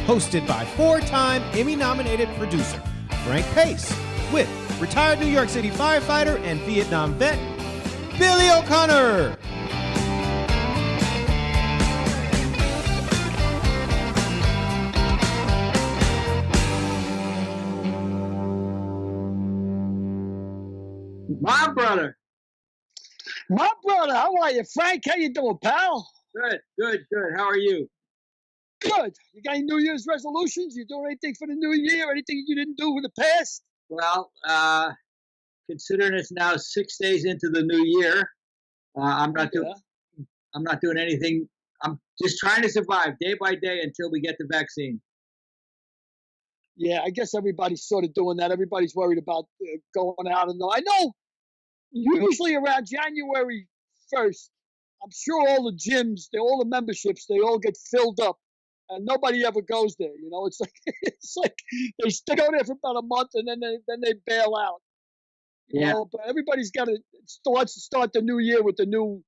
hosted by four-time Emmy-nominated producer Frank Pace, with retired New York City firefighter and Vietnam vet Billy O'Connor. My brother. My brother, how are you, Frank? How you doing, pal? Good. How are you? Good. You got any New Year's resolutions? You doing anything for the new year? Anything you didn't do in the past? Well, considering it's now 6 days into the new year, I'm not doing anything. I'm just trying to survive day by day until we get the vaccine. Yeah, I guess everybody's sort of doing that. Everybody's worried about going out. And I know usually around January 1st, I'm sure all the gyms, all the memberships, they all get filled up, and nobody ever goes there. You know, it's like they go there for about a month and then they bail out. You know, but everybody's got to start the new year with the new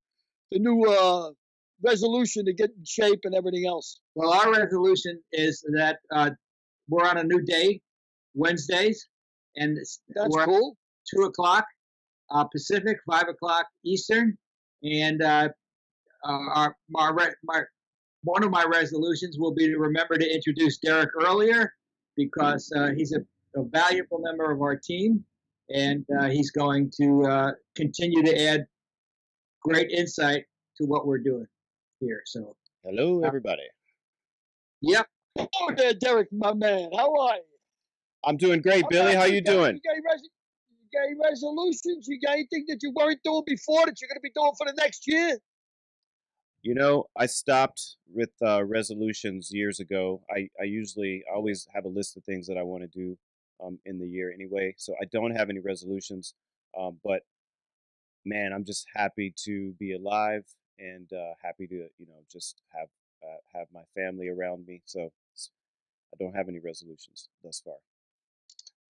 resolution to get in shape and everything else. Well, our resolution is that we're on a new day, Wednesdays, and that's cool. 2:00 Pacific, 5:00 Eastern, and one of my resolutions will be to remember to introduce Derek earlier, because he's a valuable member of our team, and he's going to continue to add great insight to what we're doing here. So, hello, everybody. Yep. Oh, there, Derek, my man. How are you? I'm doing great, Billy. How you doing? You got any resolutions? You got anything that you weren't doing before that you're going to be doing for the next year? You know, I stopped with resolutions years ago. I always have a list of things that I want to do in the year anyway. So I don't have any resolutions. But man, I'm just happy to be alive and happy to, just have my family around me. So I don't have any resolutions thus far.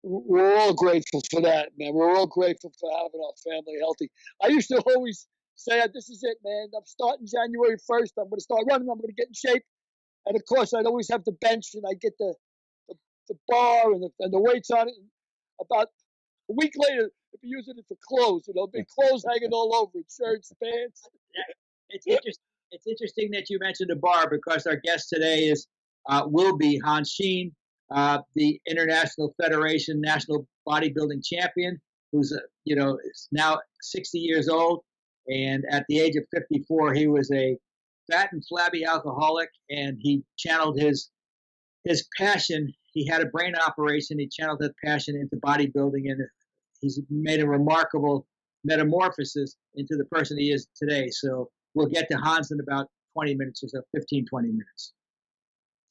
We're all grateful for that, man. We're all grateful for having our family healthy. I used to always say, this is it, man. I'm starting January 1st. I'm going to start running. I'm going to get in shape. And, of course, I'd always have the bench, and I'd get the bar and the weights on it. And about a week later, I'd be using it for clothes, big clothes hanging all over it, shirts, pants. Yeah, it's interesting that you mentioned the bar, because our guest today will be Sheen, the International Federation National Bodybuilding Champion, who's is now 60 years old, and at the age of 54, he was a fat and flabby alcoholic, and he channeled his passion. He had a brain operation. He channeled that passion into bodybuilding, and he's made a remarkable metamorphosis into the person he is today. So we'll get to Hans in about 20 minutes or so, 15, 20 minutes.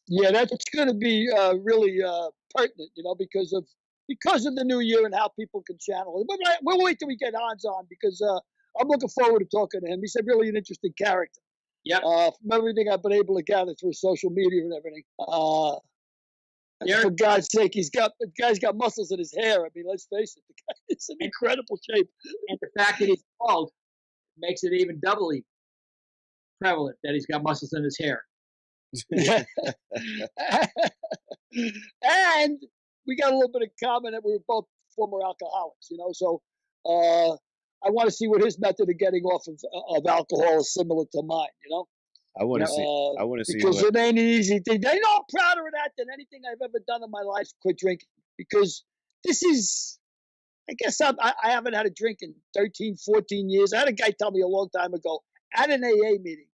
Yeah, that's going to be really pertinent, because of the new year and how people can channel it. We'll wait till we get Hans on, because I'm looking forward to talking to him. He's really an interesting character. Yeah. From everything I've been able to gather through social media and everything. For God's sake, the guy's got muscles in his hair. I mean, let's face it, the guy is in incredible shape. And the fact that he's bald makes it even doubly prevalent that he's got muscles in his hair. And we got a little bit in common that we were both former alcoholics, so I want to see what his method of getting off of alcohol is similar to mine, I want to see because it ain't an easy thing. They know I'm prouder of that than anything I've ever done in my life. Quit drinking, because this is, I guess I haven't had a drink in 13, 14 years. I had a guy tell me a long time ago at an AA meeting.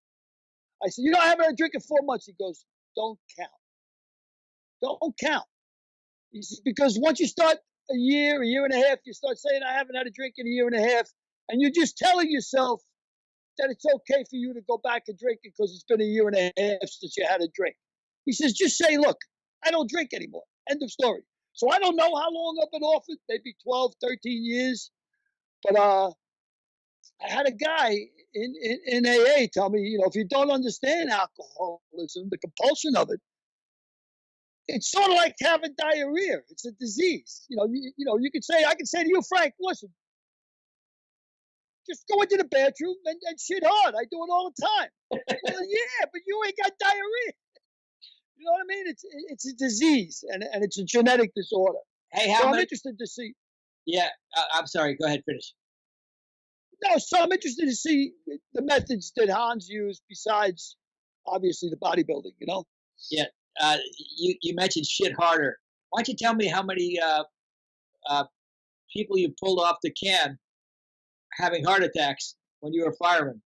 I said, I haven't had a drink in 4 months. He goes, don't count. Don't count. He says, because once you start a year and a half, you start saying, I haven't had a drink in a year and a half. And you're just telling yourself that it's okay for you to go back and drink because it's been a year and a half since you had a drink. He says, just say, look, I don't drink anymore. End of story. So I don't know how long I've been off it, maybe 12, 13 years. But I had a guy in AA tell me, if you don't understand alcoholism, the compulsion of it, it's sort of like having diarrhea. It's a disease. You could say, I can say to you, Frank, listen, just go into the bathroom and shit hard. I do it all the time. Well, yeah, but you ain't got diarrhea. You know what I mean? It's a disease and it's a genetic disorder. Hey, So how I'm many? interested to see. Yeah, I'm sorry. Go ahead, finish. No, so I'm interested to see the methods that Hans used besides obviously the bodybuilding. You know. Yeah, you mentioned shit harder. Why don't you tell me how many uh, people you pulled off the can having heart attacks when you were a fireman?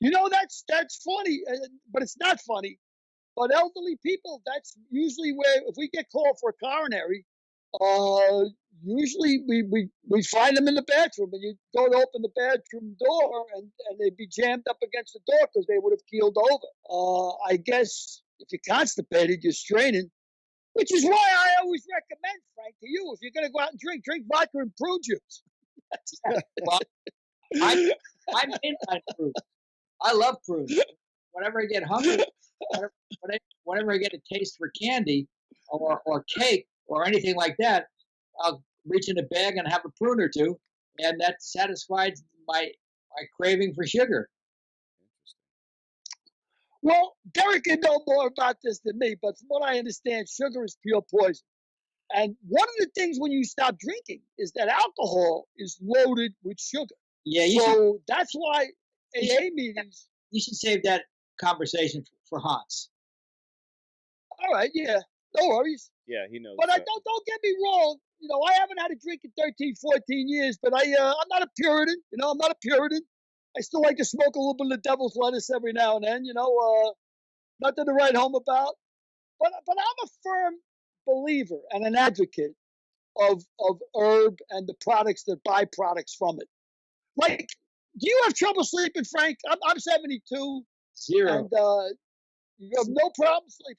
You know that's funny, but it's not funny. But elderly people, that's usually where if we get called for a coronary, uh, usually we find them in the bathroom, and you go to open the bathroom door, and they'd be jammed up against the door because they would have keeled over. I guess if you're constipated, you're straining, which is why I always recommend, Frank, to you, if you're going to go out and drink vodka and prune juice. Well, I'm in on fruit. I love prunes. Whenever I get hungry, whenever, whenever I get a taste for candy or cake or anything like that, I'll reach in a bag and have a prune or two, and that satisfies my craving for sugar. Well, Derek can know more about this than me, but from what I understand, sugar is pure poison. And one of the things when you stop drinking is that alcohol is loaded with sugar. Yeah, So that's why you AA meetings. you should save that conversation for Hans. All right, yeah, no worries. Yeah, he knows. But I don't get me wrong. You know, I haven't had a drink in 13, 14 years, but I'm not a Puritan. You know, I'm not a Puritan. I still like to smoke a little bit of devil's lettuce every now and then. You know, nothing to write home about. But I'm a firm believer and an advocate of herb and the products that byproducts from it. Like, do you have trouble sleeping, Frank? I'm 72, Zero. and you have no problem sleeping.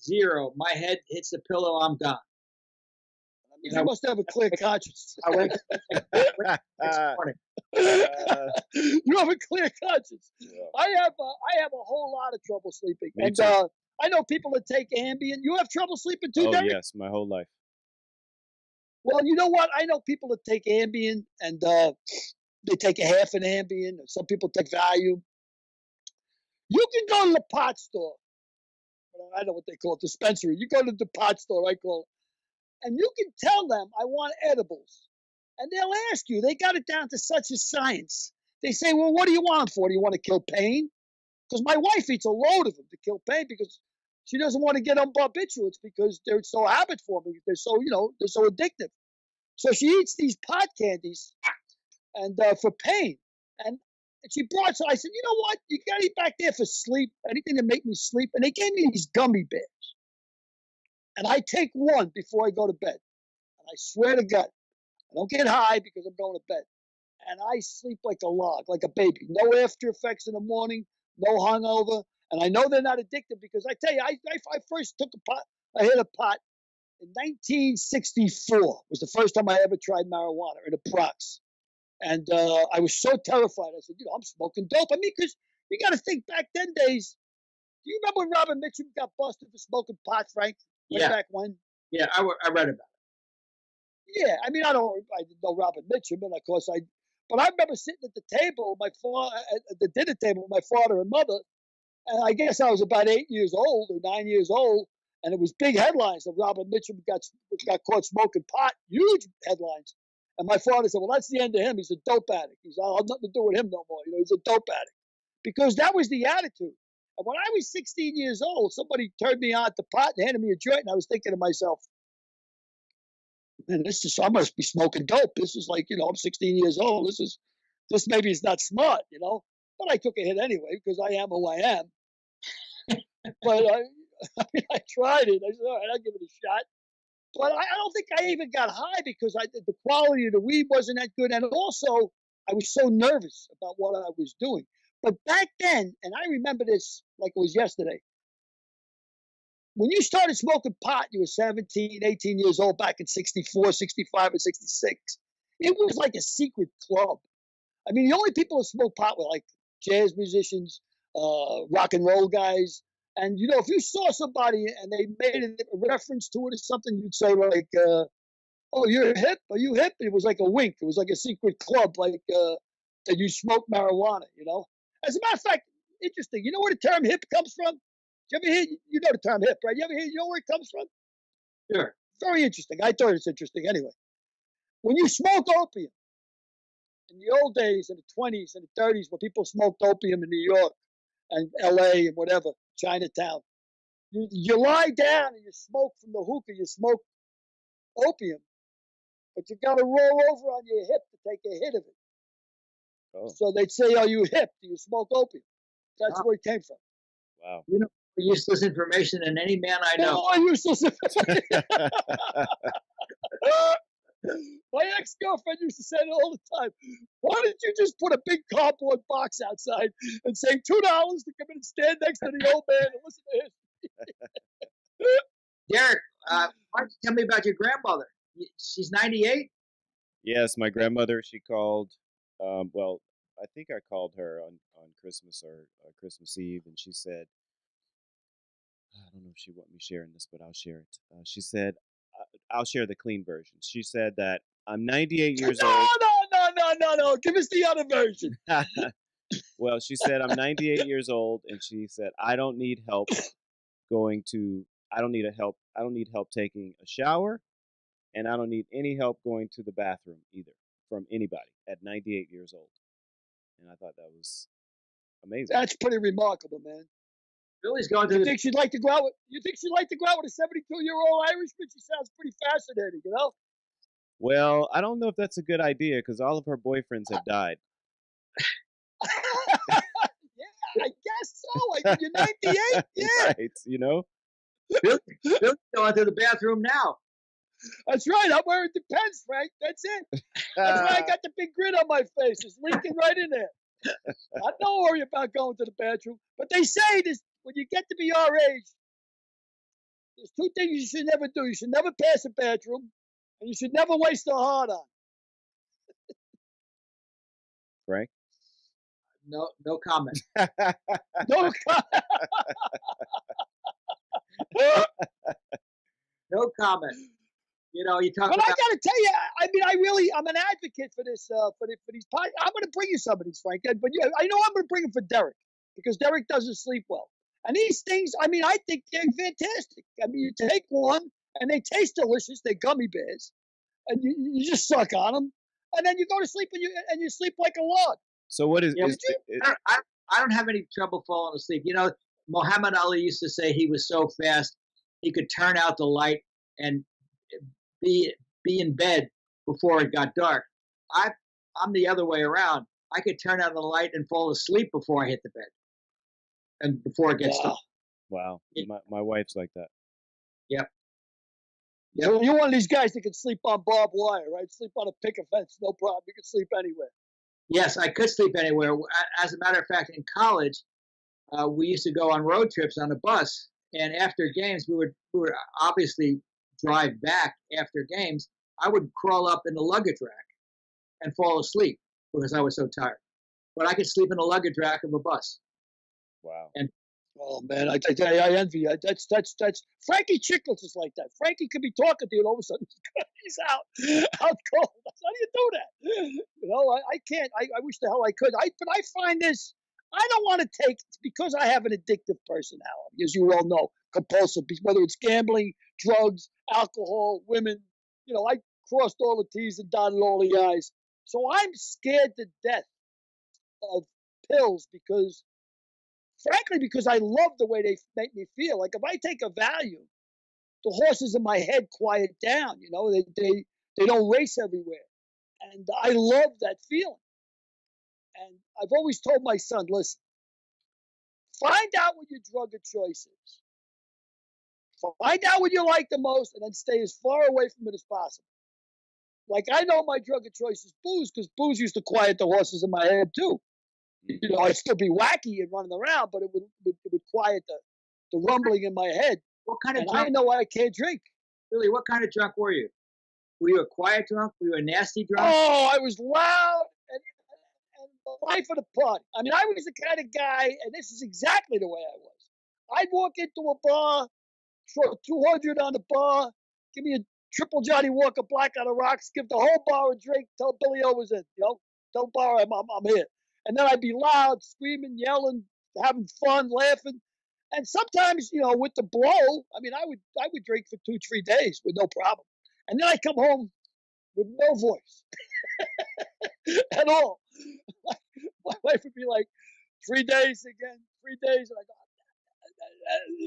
Zero. My head hits the pillow, I'm gone. You must have a clear conscience. I wake up next morning. You have a clear conscience. Yeah. I have a whole lot of trouble sleeping, Me and too. I know people that take Ambien. You have trouble sleeping too, Oh Derek? yes, my whole life. Well, you know what? I know people that take Ambien, and they take a half an Ambien. Some people take Valium. You can go to the pot store. I know what they call it, dispensary. You go to the pot store, I call it, and you can tell them, I want edibles. And they'll ask you, they got it down to such a science. They say, well, what do you want for? Do you want to kill pain? Because my wife eats a load of them to kill pain because she doesn't want to get on barbiturates because they're so habit forming. They're so, they're so addictive. So she eats these pot candies and for pain. And she brought, so I said, you know what? You got to eat back there for sleep, anything to make me sleep. And they gave me these gummy bears. And I take one before I go to bed. And I swear to God, I don't get high because I'm going to bed. And I sleep like a log, like a baby. No after effects in the morning, no hungover. And I know they're not addictive because I tell you, I first took a pot, I hit a pot in 1964 was the first time I ever tried marijuana in the Bronx. And I was so terrified. I said, I'm smoking dope. I mean, because you got to think back then days. Do you remember when Robin Mitchum got busted for smoking pot, Frank? Way back when? Yeah, I read about it. Yeah, I mean, I didn't know Robin Mitchum, and of course but I remember sitting at the table, at the dinner table with my father and mother, and I guess I was about 8 years old or 9 years old, and it was big headlines that Robin Mitchum got caught smoking pot, huge headlines. And my father said, well, that's the end of him. He's a dope addict. I'll have nothing to do with him no more. He's a dope addict. Because that was the attitude. And when I was 16 years old, somebody turned me on to pot and handed me a joint, and I was thinking to myself, man, I must be smoking dope. This is like, I'm 16 years old. This maybe is not smart, But I took a hit anyway because I am who I am. But I tried it. I said, all right, I'll give it a shot. But I don't think I even got high because the quality of the weed wasn't that good. And also, I was so nervous about what I was doing. But back then, and I remember this like it was yesterday, when you started smoking pot, you were 17, 18 years old back in 64, 65, and 66. It was like a secret club. I mean, the only people that smoked pot were like jazz musicians, rock and roll guys. And, if you saw somebody and they made a reference to it or something, you'd say like, oh, you're hip? Are you hip? It was like a wink. It was like a secret club, like that you smoke marijuana, As a matter of fact, interesting. You know where the term hip comes from? you ever hear, you know the term hip, right? You know where it comes from? Sure. Very interesting. I thought it's interesting anyway. When you smoke opium, in the old days, in the 20s and the 30s, when people smoked opium in New York and LA and whatever, Chinatown, you lie down and you smoke from the hookah, you smoke opium, but you got to roll over on your hip to take a hit of it. Oh, So they'd say, "Are you hip? Do you smoke opium?" That's where it came from. wow. You know, useless information than any man I know. Oh, useless. My ex-girlfriend used to say it all the time. Why didn't you just put a big cardboard box outside and say $2 to come in and stand next to the old man and listen to his? Derek, why don't you tell me about your grandmother? She's 98? Yes, my grandmother, she called, well, I think I called her on Christmas or Christmas Eve, and she said, I don't know if she want me sharing this, but I'll share it. She said, I'll share the clean version. She said that I'm 98 years old. No. Give us the other version. Well, she said I'm 98 years old, and she said I don't need help going to. I don't need help taking a shower, and I don't need any help going to the bathroom either from anybody at 98 years old. And I thought that was amazing. That's pretty remarkable, man. Billy's going to You the. think she'd like to go out with? You think she'd like to go out with a 72-year-old Irishman? She sounds pretty fascinating, you know. Well, I don't know if that's a good idea because all of her boyfriends have died. Yeah, I guess so. Like you're 98. Yeah, Right, you know? Billy's going to the bathroom now. that's right. I'm wearing the pants, Frank. That's it. That's why I got the big grin on my face. It's leaking right in there. I don't worry about going to the bathroom. But they say this when you get to be our age, there's two things you should never do. You should never pass a bathroom, and you should never waste a hard on. Frank? No comment. No, No comment. You know, you talk but about. I got to tell you, I mean, I'm an advocate for this, for these podcasts. I'm going to bring you some of these, Frank. But I know I'm going to bring them for Derek because Derek doesn't sleep well. And these things, I mean, I think they're fantastic. I mean, you take one and they taste delicious. They're gummy bears, and you just suck on them, and then you go to sleep and you sleep like a log. So what is, Yeah, is I don't have any trouble falling asleep. You know, Muhammad Ali used to say he was so fast he could turn out the light and be in bed before it got dark. I'm the other way around. I could turn out the light and fall asleep before I hit the bed, and before it gets dark. wow, my wife's like that. Yep. You're one of these guys that can sleep on barbed wire, right? Sleep on a picket fence, no problem. You can sleep anywhere. Yes, I could sleep anywhere. As a matter of fact, in college, we used to go on road trips on a bus, and after games, we would obviously drive back after games. I would crawl up in the luggage rack and fall asleep because I was so tired. But I could sleep in the luggage rack of a bus. Wow. And Oh man, I envy you. That's Frankie Chicklets is like that. Frankie could be talking to you, and all of a sudden he's out cold. How do you do that? You know, I can't. I wish the hell I could. But I find this. I don't want to take because I have an addictive personality, as you all know, compulsive. Whether it's gambling, drugs, alcohol, women. You know, I crossed all the T's and dotted all the I's. So I'm scared to death of pills frankly, because I love the way they make me feel. Like if I take a Valium, the horses in my head quiet down. You know, they don't race everywhere, and I love that feeling. And I've always told my son, listen, find out what your drug of choice is. Find out what you like the most, and then stay as far away from it as possible. Like I know my drug of choice is booze because booze used to quiet the horses in my head too. You know, I'd still be wacky and running around, but it would quiet the rumbling in my head. what kind of And drunk? I know I can't drink. Really, what kind of drunk were you? Were you a quiet drunk? Were you a nasty drunk? Oh, I was loud and the life of the party. I mean, I was the kind of guy, and this is exactly the way I was. I'd walk into a bar, throw 200 on the bar, give me a triple Johnny Walker Black on the rocks, give the whole bar a drink, tell Billy O was in. You know, tell bar I'm here. And then I'd be loud, screaming, yelling, having fun, laughing. And sometimes, with the blow, I mean, I would drink for 2, 3 days with no problem, and then I come home with no voice at all. My wife would be like, 3 days again, 3 days, and I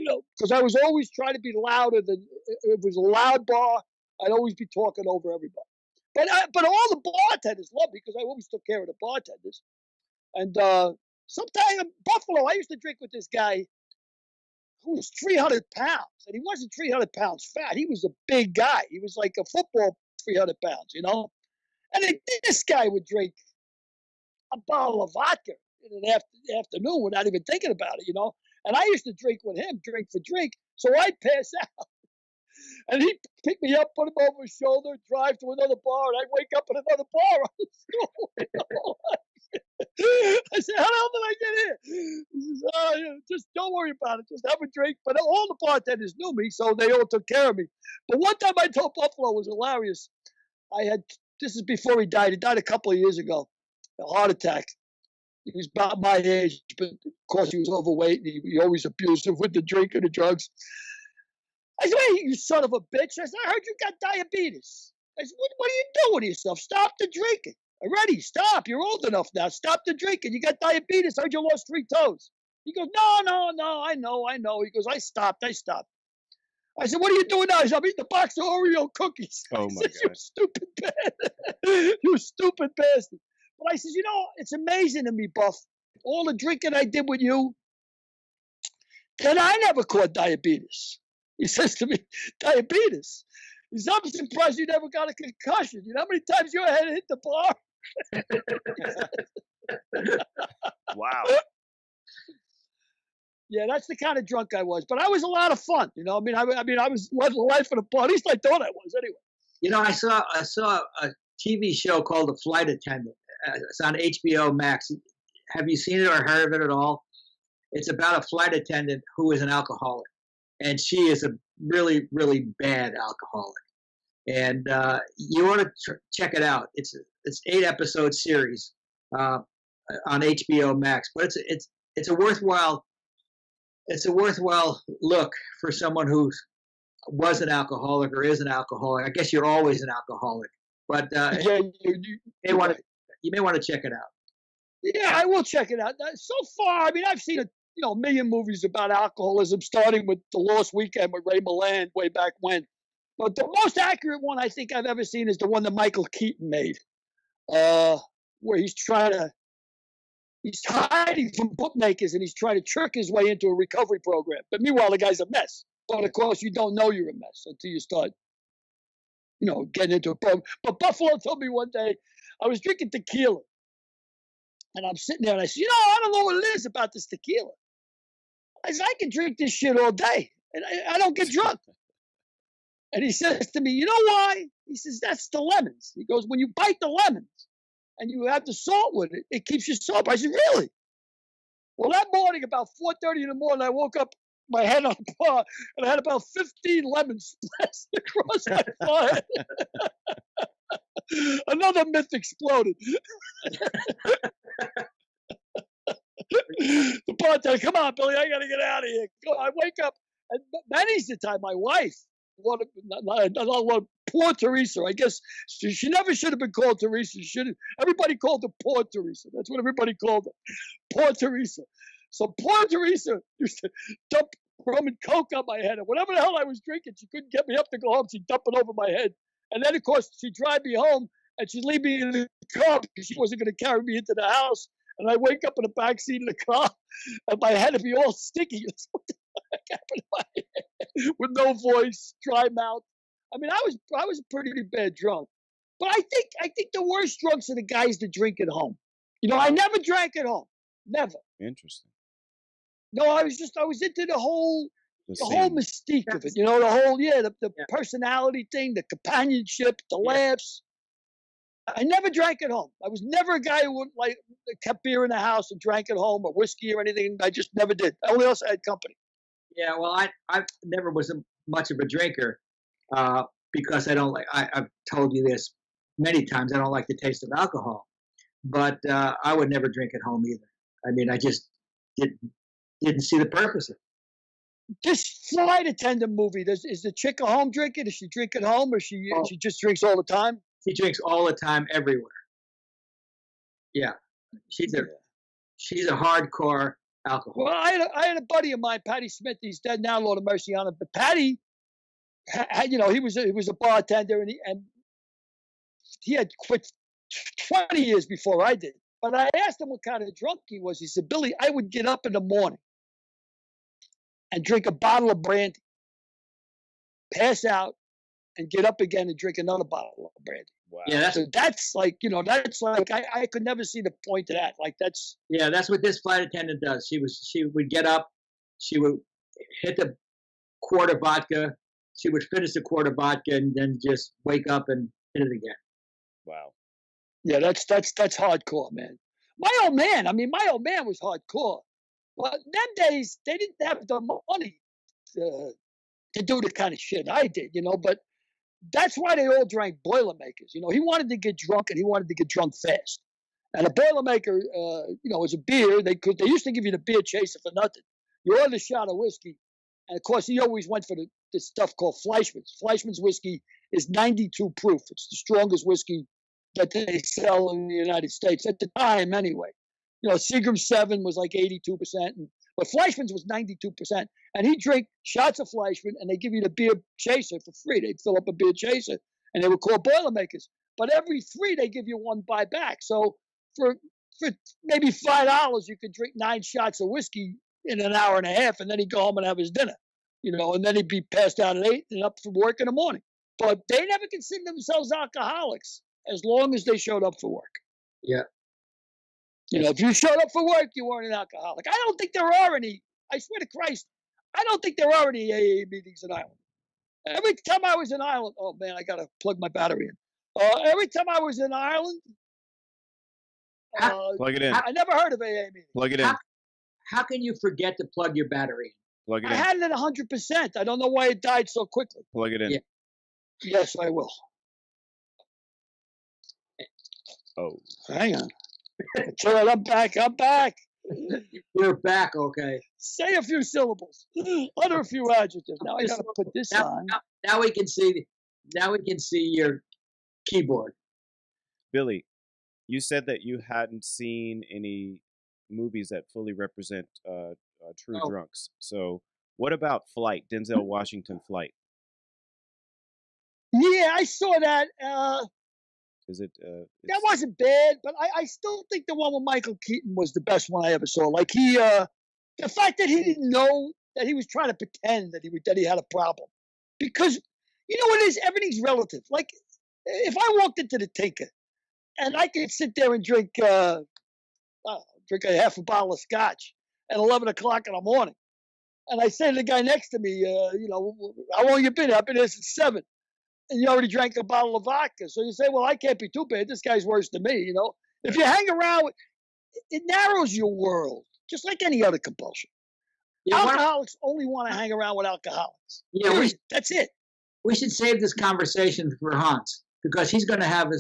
go, because I was always trying to be louder than if it was a loud bar. I'd always be talking over everybody. But all the bartenders loved me because I always took care of the bartenders. And sometimes in Buffalo, I used to drink with this guy who was 300 pounds, and he wasn't 300 pounds fat. He was a big guy. He was like a football 300 pounds, And this guy would drink a bottle of vodka in an afternoon without even thinking about it, And I used to drink with him, drink for drink, so I'd pass out. And he'd pick me up, put him over his shoulder, drive to another bar, and I'd wake up at another bar on the stool. I said, how the hell did I get here? He says, just don't worry about it. Just have a drink. But all the bartenders knew me, so they all took care of me. But one time I told Buffalo, it was hilarious. This is before he died. He died a couple of years ago, a heart attack. He was about my age, but of course he was overweight, and he always abusive with the drink and the drugs. I said, hey, you son of a bitch. I said, I heard you got diabetes. I said, what are you doing with yourself? Stop the drinking. Already, stop. You're old enough now. Stop the drinking. You got diabetes. I heard you lost 3 toes. He goes, no, I know. He goes, I stopped. I said, what are you doing now? He said, I'm eating a box of Oreo cookies. Oh, my I said, God. you stupid bastard. You stupid bastard. But I says, it's amazing to me, Buff. All the drinking I did with you, then I never caught diabetes. He says to me, diabetes? He says, I'm surprised you never got a concussion. You know how many times your head hit the bar? Wow. Yeah, that's the kind of drunk I was. But I was a lot of fun. I mean, I was living the life of the party. At least I thought I was anyway. I saw a TV show called The Flight Attendant. It's on HBO Max. Have you seen it or heard of it at all? It's about a flight attendant who is an alcoholic, and she is a really, really bad alcoholic. And you want to check it out. It's 8-episode series on HBO Max, but it's a worthwhile look for someone who was an alcoholic or is an alcoholic. I guess you're always an alcoholic, but you may want to check it out. Yeah, I will check it out. So far, I mean, I've seen a million movies about alcoholism, starting with The Lost Weekend with Ray Milland way back when. But the most accurate one I think I've ever seen is the one that Michael Keaton made, where he's hiding from bookmakers and he's trying to trick his way into a recovery program. But meanwhile, the guy's a mess. But of course, you don't know you're a mess until you start, getting into a program. But Buffalo told me one day, I was drinking tequila. And I'm sitting there and I said, I don't know what it is about this tequila. I said, I can drink this shit all day and I don't get drunk. And he says to me, you know why? He says, that's the lemons. He goes, when you bite the lemons and you have the salt with it, it keeps you sober. I said, really? Well, that morning, about 4:30 in the morning, I woke up, my head on the bar, and I had about 15 lemons splashed across my forehead. Another myth exploded. The bartender, come on, Billy, I got to get out of here. I wake up, and many's the time my wife, poor Teresa, I guess she never should have been called Teresa. Everybody called her Poor Teresa. That's what everybody called her, Poor Teresa. So poor Teresa used to dump rum and coke on my head, and whatever the hell I was drinking, she couldn't get me up to go home. She'd dump it over my head, and then of course she'd drive me home, and she'd leave me in the car because she wasn't going to carry me into the house. And I wake up in the back seat of the car, and my head would be all sticky. What the heck happened to my head? With no voice, dry mouth. I mean, I was a pretty bad drunk. But I think the worst drunks are the guys that drink at home. I never drank at home. Never. Interesting. No, I was into the whole mystique of it. The personality thing, the companionship, the laughs. I never drank at home. I was never a guy who kept beer in the house and drank at home or whiskey or anything. I just never did. I only also had company. Yeah, well, I never was much of a drinker because I don't like. I've told you this many times. I don't like the taste of alcohol, but I would never drink at home either. I mean, I just didn't see the purpose of it. This flight attendant movie, is the chick a home drinker? Does she drink at home, or she just drinks all the time? She drinks all the time, everywhere. Yeah, she's a hardcore alcoholic. Well, I had a buddy of mine, Patty Smith. He's dead now, Lord have mercy on him. But Patty, he was a bartender, and he had quit 20 years before I did. But I asked him what kind of drunk he was. He said, Billy, I would get up in the morning and drink a bottle of brandy, pass out, and get up again and drink another bottle of brandy. Wow. Yeah, that's like, I could never see the point of that. Like that's what this flight attendant does. She would get up, she would hit the quart of vodka, she would finish the quart of vodka, and then just wake up and hit it again. Wow. Yeah, that's hardcore, man. My old man was hardcore. But them days, they didn't have the money to do the kind of shit I did, But that's why they all drank Boilermakers. He wanted to get drunk, and he wanted to get drunk fast. And a Boilermaker, was a beer. They used to give you the beer chaser for nothing. You ordered a shot of whiskey, and of course, he always went for this stuff called Fleischmann's. Fleischmann's whiskey is 92 proof. It's the strongest whiskey that they sell in the United States at the time, anyway. Seagram's 7 was like 82%, but Fleischmann's was 92%. And he'd drink shots of Fleischmann, and they give you the beer chaser for free. They'd fill up a beer chaser, and they were called Boilermakers. But every 3, they give you 1 buy back. So for maybe $5, you could drink 9 shots of whiskey in an hour and a half, and then he'd go home and have his dinner. And then he'd be passed out at 8 and up for work in the morning. But they never considered themselves alcoholics as long as they showed up for work. Yeah. If you showed up for work, you weren't an alcoholic. I don't think there are any. I swear to Christ, I don't think there are any AA meetings in Ireland. Every time I was in Ireland, oh man, I gotta plug my battery in. Every time I was in Ireland, plug it in. I never heard of AA meetings. Plug it in. How can you forget to plug your battery in? Plug it in. I had it at 100%. I don't know why it died so quickly. Plug it in. Yeah. Yes, I will. Oh. Hang on. Turn it, I'm back. You're back, okay. Say a few syllables. Utter a few adjectives. Now I gotta put this on. Now we can see your keyboard. Billy, you said that you hadn't seen any movies that fully represent true drunks. So what about Flight, Denzel Washington Flight? Yeah, I saw that. Is it? That wasn't bad, but I still think the one with Michael Keaton was the best one I ever saw. Like the fact that he didn't know that he was trying to pretend that he had a problem, because you know what it is, everything's relative. Like if I walked into the Tinker and I could sit there and drink a half a bottle of scotch at 11 o'clock in the morning, and I say to the guy next to me, how long you been here? I've been here since 7. And you already drank a bottle of vodka. So you say, well, I can't be too bad. This guy's worse than me, If you hang around, it narrows your world, just like any other compulsion. Yeah, alcoholics only want to hang around with alcoholics. Yeah, that's it. We should save this conversation for Hans, because he's going to have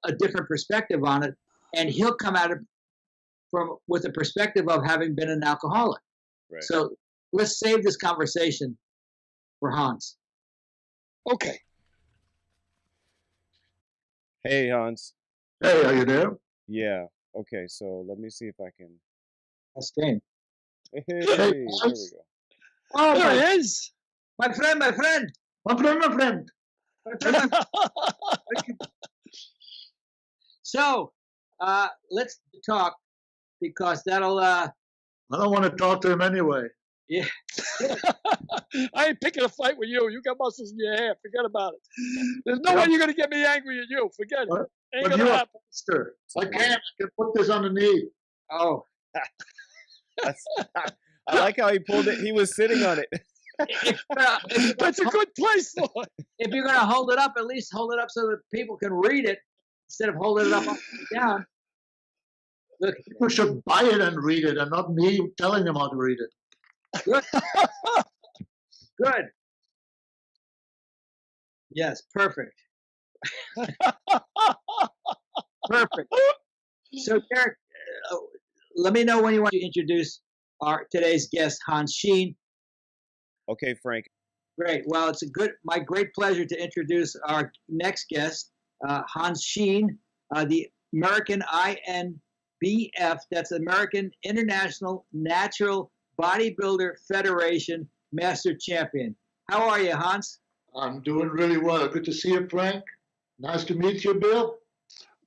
a different perspective on it, and he'll come at it with a perspective of having been an alcoholic. Right. So let's save this conversation for Hans. Okay. Hey, Hans. Hey, are you there? Yeah. Okay, so let me see if I can. That's game. Hey, there we go. Oh, there it is. My friend. My friend. So, let's talk, because that'll. I don't want to talk to him anyway. Yeah. I ain't picking a fight with you. You got muscles in your hair. Forget about it. There's no way you're going to get me angry at you. Forget it. Ain't going to happen. Master. I can put this on the knee. Oh. I like how he pulled it. He was sitting on it. That's a good place for it. If you're going to hold it up, at least hold it up so that people can read it instead of holding it up and down. Look. People should buy it and read it, and not me telling them how to read it. Good. Good. Yes, perfect. Perfect. So, Derek, let me know when you want to introduce today's guest, Hans Sheen. Okay, Frank. Great. Well, it's my great pleasure to introduce our next guest, Hans Sheen, the American INBF, that's American International Natural Bodybuilder Federation Master Champion. How are you, Hans? I'm doing really well. Good to see you, Frank. Nice to meet you, Bill.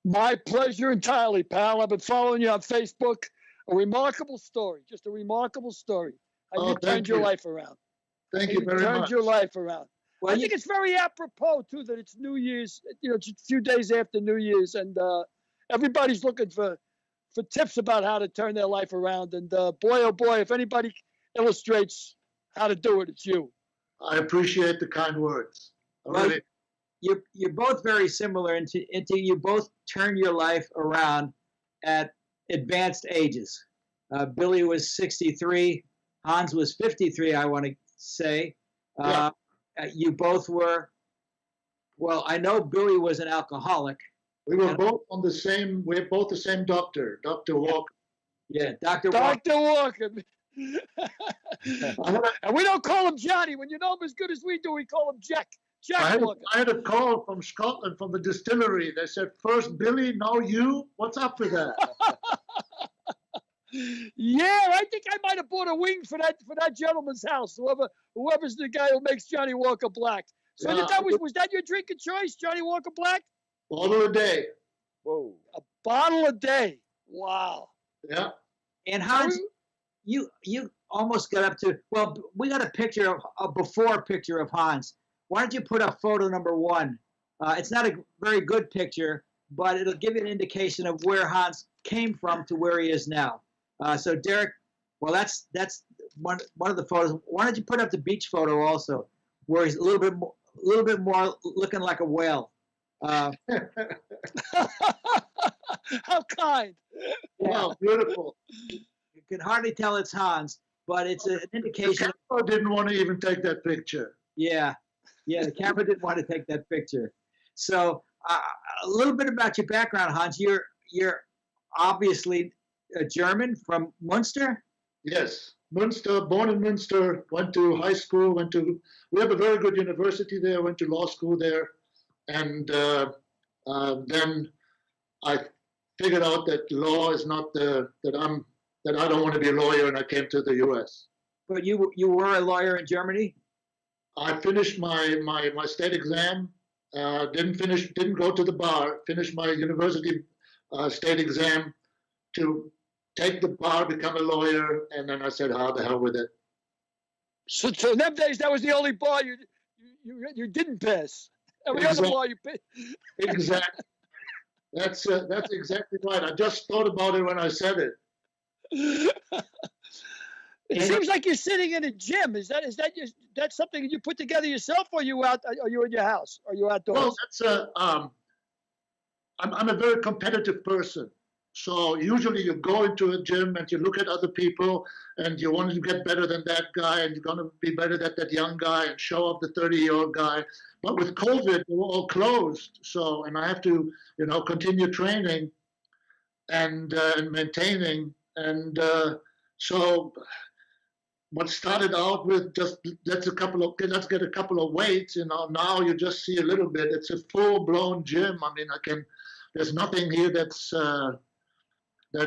My pleasure entirely, pal. I've been following you on Facebook. A remarkable story, just a remarkable story. How you turned your life around. Thank you very turned much. your life around. Well, I think it's very apropos too that it's New Year's. Just a few days after New Year's, and everybody's looking for tips about how to turn their life around. And boy, oh boy, if anybody illustrates how to do it, it's you. I appreciate the kind words. Well, you're both very similar into you both turn your life around at advanced ages. Billy was 63. Hans was 53, I want to say. You both were, well, I know Billy was an alcoholic. We were both on the same, we're both the same doctor, Dr. Walker. Yeah, Dr. Walker. And we don't call him Johnny. When you know him as good as we do, we call him Jack. Walker. I had a call from Scotland, from the distillery. They said, first Billy, now you? What's up with that? Yeah, I think I might have bought a wing for that gentleman's house. Whoever's the guy who makes Johnny Walker Black. So was that your drink of choice, Johnny Walker Black? Bottle a day. Whoa. A bottle a day. Wow. Yeah. And Hans, you almost got up to, well, we got a before picture of Hans. Why don't you put up photo number 1? It's not a very good picture, but it'll give you an indication of where Hans came from to where he is now. So Derek, well, that's one of the photos. Why don't you put up the beach photo also, where he's a little bit more looking like a whale. How kind. Wow, beautiful. You can hardly tell it's Hans, but it's an indication. The camera didn't want to even take that picture. Yeah, the camera didn't want to take that picture. So a little bit about your background, Hans. You're obviously a German from Munster. Yes, Munster, born in Munster, went to high school, we have a very good university there, went to law school there. And then I figured out that law is not that I don't want to be a lawyer, and I came to the U.S. But you were a lawyer in Germany? I finished my state exam, didn't go to the bar, finished my university state exam to take the bar, become a lawyer, and then I said, how the hell with it. So in them days, that was the only bar you didn't pass. Every other bar you passed. Exactly. That's exactly right. I just thought about it when I said it. It seems like you're sitting in a gym. Is that something you put together yourself, or you in your house, or you outdoors? Well, I'm a very competitive person. So usually you go into a gym and you look at other people and you want to get better than that guy, and you're going to be better than that young guy and show off the 30-year-old guy. But with COVID, they were all closed. So, and I have to, continue training and maintaining. And so what started out with just let's get a couple of weights, now you just see a little bit. It's a full-blown gym. I mean, there's nothing here that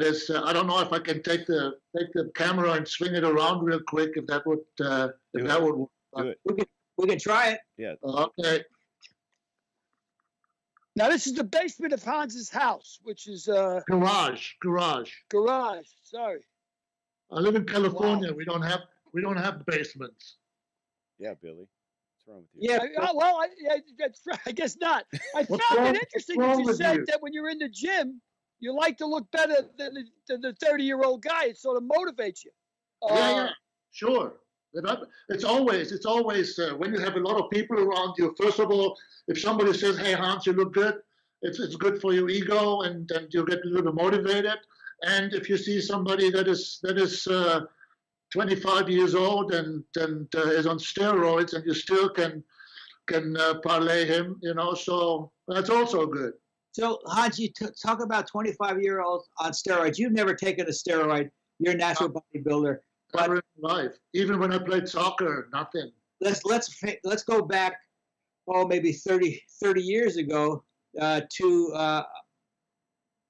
is, I don't know if I can take the camera and swing it around real quick, if that would work. Do it. We can try it. Yeah. Okay. Now this is the basement of Hans's house, which is Garage. Sorry. I live in California. Wow. We don't have basements. Yeah, Billy. What's wrong with you? Yeah. I guess not. I found it interesting that you said that when you're in the gym, you like to look better than the 30-year-old guy. It sort of motivates you. Yeah, sure. It's always when you have a lot of people around you. First of all, if somebody says, "Hey, Hans, you look good," it's good for your ego, and you get a little bit motivated. And if you see somebody that is 25 years old and is on steroids, and you still can parlay him, so that's also good. So, Hans, you talk about 25-year-olds on steroids. You've never taken a steroid. You're a natural bodybuilder. Never in life. Even when I played soccer, nothing. Let's go back, maybe 30 years ago to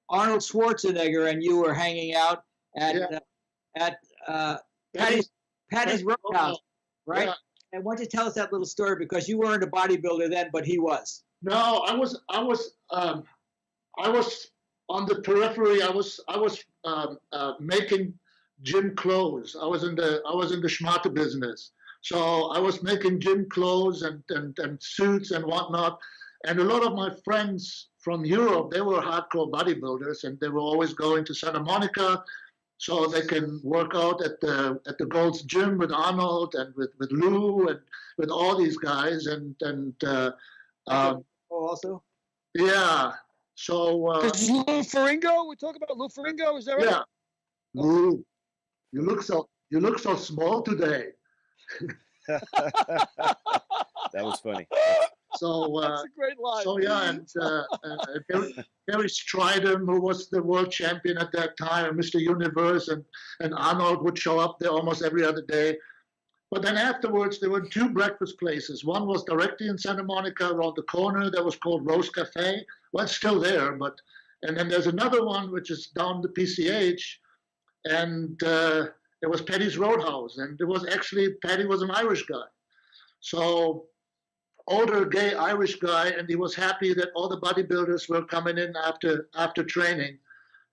Arnold Schwarzenegger, and you were hanging out at Patty's Roadhouse, right? Yeah. And why don't you tell us that little story, because you weren't a bodybuilder then, but he was. No, I was on the periphery. I was making gym clothes. I was in the schmata business. So I was making gym clothes and suits and whatnot. And a lot of my friends from Europe, they were hardcore bodybuilders, and they were always going to Santa Monica so they can work out at the Gold's Gym with Arnold and with Lou and with all these guys. And also? Yeah. So This is Lou Ferrigno. We're talking about Lou Ferrigno. Is that right? Yeah. Lou, you look so small today. That was funny. So That's a great line. so yeah, and Barry Stridham, who was the world champion at that time, and Mr. Universe, and Arnold would show up there almost every other day. But then afterwards, there were two breakfast places. One was directly in Santa Monica around the corner that was called Rose Cafe. Well, it's still there, and then there's another one which is down the PCH, and it was Paddy's Roadhouse, and it was actually Paddy was an Irish guy, so older gay Irish guy, and he was happy that all the bodybuilders were coming in after training,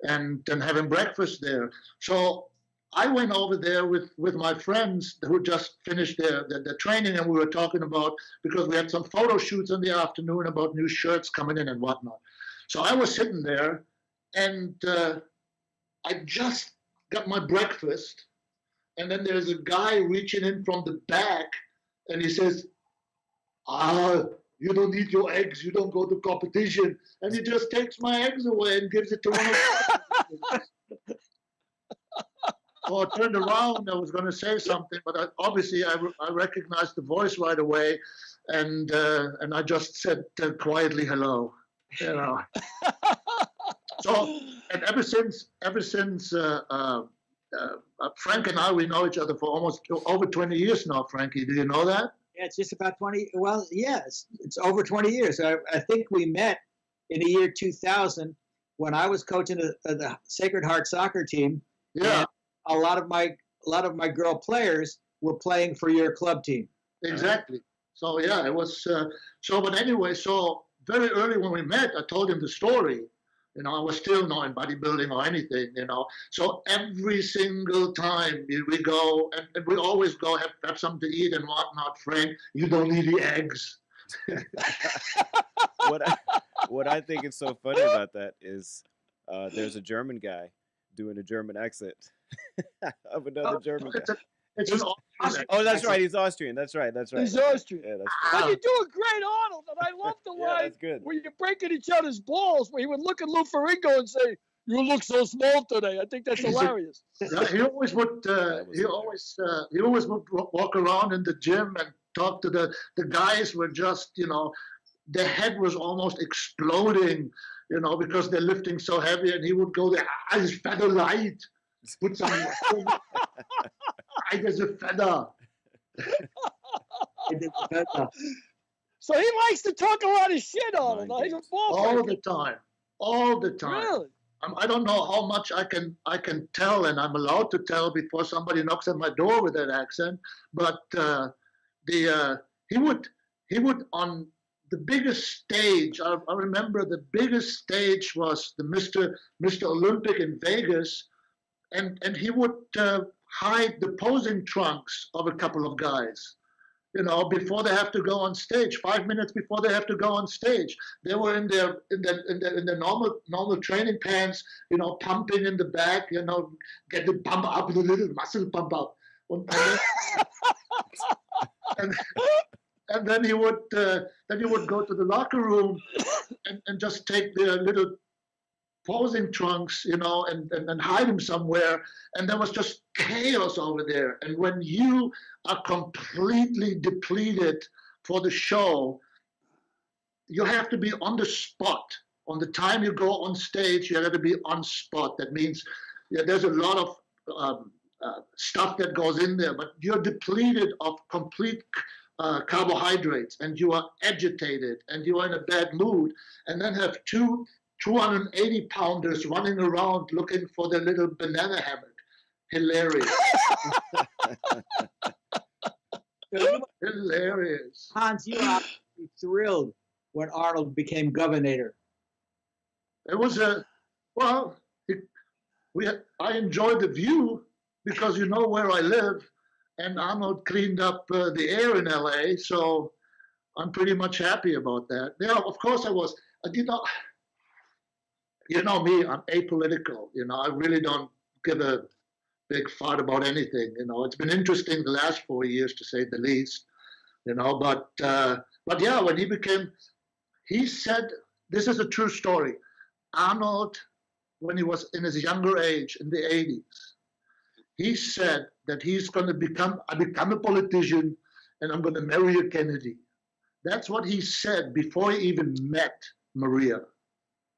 and having breakfast there. So I went over there with my friends who just finished their training, and we were talking about, because we had some photo shoots in the afternoon about new shirts coming in and whatnot. So I was sitting there, and I just got my breakfast, and then there's a guy reaching in from the back, and he says, you don't need your eggs, you don't go to competition. And he just takes my eggs away and gives it to one of the So I turned around, I was going to say something, but obviously I recognized the voice right away, and I just said quietly, hello. You know. So, and ever since Frank and I, we know each other for almost over 20 years now, Frankie. Do you know that? Yeah, it's just about 20. Well, yes, it's over 20 years. I think we met in the year 2000 when I was coaching the Sacred Heart soccer team. Yeah. A lot of my girl players were playing for your club team. Exactly. So yeah, it was. But anyway, so very early when we met, I told him the story. You know, I was still not in bodybuilding or anything. You know, so every single time we go, and we always go have something to eat and whatnot. Frank, you don't need the eggs. What I think is so funny about that is there's a German guy doing a German accent of another German guy. It's an Austrian. Oh, that's right. He's Austrian. That's right. He's Austrian. Yeah, that's But you do a great Arnold, and I love the Yeah, line that's good. where you're breaking each other's balls, where he would look at Lou Ferrigno and say, "You look so small today." I think that's hilarious. Yeah, he always would. He always would walk around in the gym and talk to the guys. Were just, you know, their head was almost exploding, you know, because they're lifting so heavy. And he would go there, "It's feather light. Put some light as a feather." So he likes to talk a lot of shit on him. He's a ball All player. the time. Really? I don't know how much I can tell, and I'm allowed to tell before somebody knocks at my door with that accent. But he would on the biggest stage. I remember the biggest stage was the Mr. Olympic in Vegas, and he would hide the posing trunks of a couple of guys. You know, before they have to go on stage, 5 minutes before they have to go on stage, they were in their normal training pants, you know, pumping in the back, you know, get the pump up, the little muscle pump up, and then he would go to the locker room and just take their little posing trunks, you know, and hide them somewhere. And there was just chaos over there. And when you are completely depleted for the show, you have to be on the spot. On the time you go on stage, you have to be on spot. That means there's a lot of stuff that goes in there, but you're depleted of complete carbohydrates, and you are agitated, and you are in a bad mood, and then have 280 pounders running around looking for their little banana hammock. Hilarious. Hilarious. Hans, you are thrilled when Arnold became governor. It was I enjoyed the view because you know where I live, and Arnold cleaned up the air in LA, so I'm pretty much happy about that. Yeah, of course I was. You know me, I'm apolitical. I really don't give a big fart about anything. It's been interesting the last 4 years, to say the least. But yeah, when he said, this is a true story. Arnold, when he was in his younger age, in the 80s, he said that he's going to become a politician, and I'm going to marry a Kennedy. That's what he said before he even met Maria.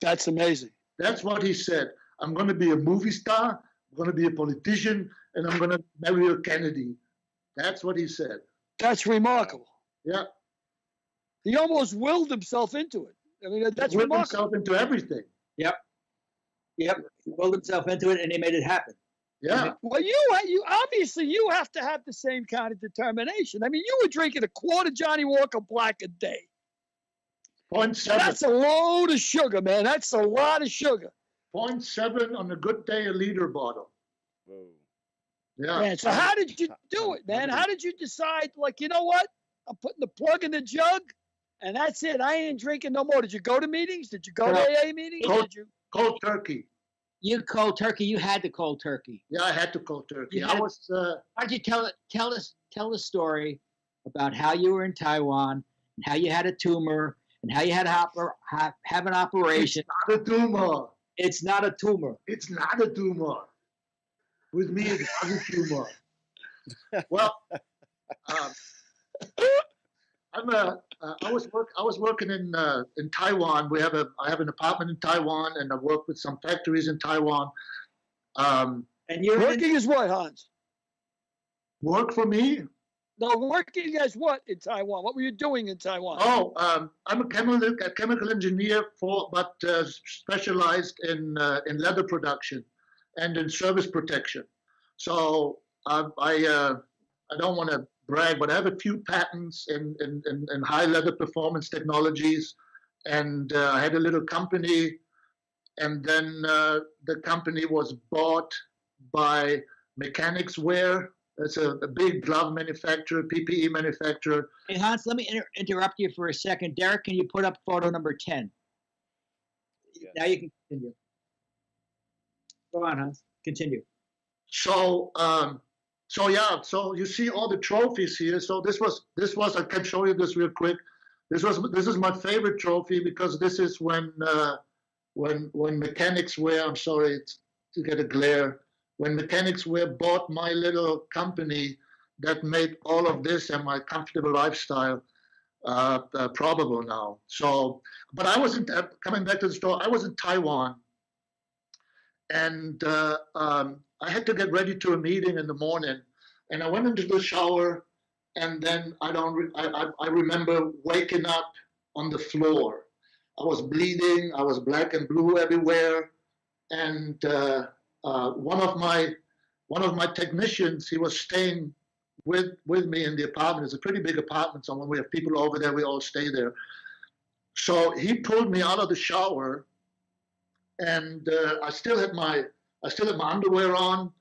That's amazing. That's what he said. I'm going to be a movie star, I'm going to be a politician, and I'm going to marry a Kennedy. That's what he said. That's remarkable. Yeah. He almost willed himself into it. I mean, that's willed remarkable. himself into everything. Yep. He willed himself into it, and he made it happen. Yeah. Well, you obviously you have to have the same kind of determination. I mean, you were drinking a quart of Johnny Walker Black a day. 0.7. That's a load of sugar, man. That's a lot of sugar. 0.7 on a good day, a liter bottle. Whoa. Yeah. Man, so how did you do it, man? How did you decide, like, you know what? I'm putting the plug in the jug, and that's it. I ain't drinking no more. Did you go to meetings? Did you go to AA meetings? Cold turkey. You cold turkey. You had the cold turkey. Yeah, I had to cold turkey. Why don't you tell the story about how you were in Taiwan and how you had a tumor and how you had to have an operation. It's not a tumor. It's not a tumor. It's not a tumor. With me, it's not a tumor. Well, I was working in Taiwan. I have an apartment in Taiwan, and I work with some factories in Taiwan. And you're working as what, Hans? Work for me? No, working as what in Taiwan? What were you doing in Taiwan? Oh, I'm a chemical engineer, but specialized in leather production and in service protection. So I don't want to brag, but I have a few patents in high leather performance technologies, and I had a little company, and then the company was bought by Mechanics Wear. It's a big glove manufacturer, PPE manufacturer. Hey, Hans, let me interrupt you for a second. Derek, can you put up photo number 10? Yes. Now you can continue. Go on, Hans. Continue. So you see all the trophies here. So this was I can show you this real quick. This is my favorite trophy because this is when Mechanics Wear. I'm sorry to get a glare. When Mechanics Wear bought my little company that made all of this and my comfortable lifestyle probable now. So, but I wasn't coming back to the store. I was in Taiwan, and I had to get ready to a meeting in the morning, and I went into the shower, and then I remember waking up on the floor. I was bleeding. I was black and blue everywhere, and one of my technicians, he was staying with me in the apartment. It's a pretty big apartment, so when we have people over there, we all stay there. So he pulled me out of the shower, and I still had my underwear on,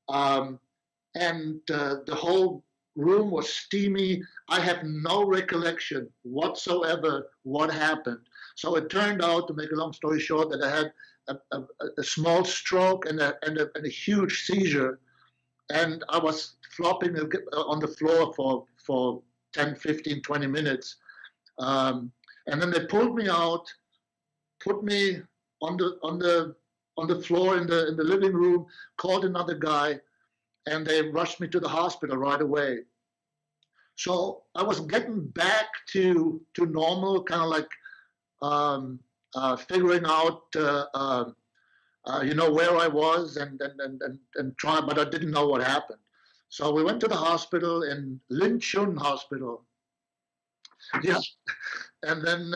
and the whole room was steamy. I have no recollection whatsoever what happened. So it turned out, to make a long story short, that I had a small stroke and a huge seizure, and I was flopping on the floor for 10, 15, 20 minutes. And then they pulled me out, put me on the floor in the living room, called another guy, and they rushed me to the hospital right away. So I was getting back to normal, kind of like figuring out where I was and try, but I didn't know what happened. So we went to the hospital in Linchun Hospital. Yeah, and then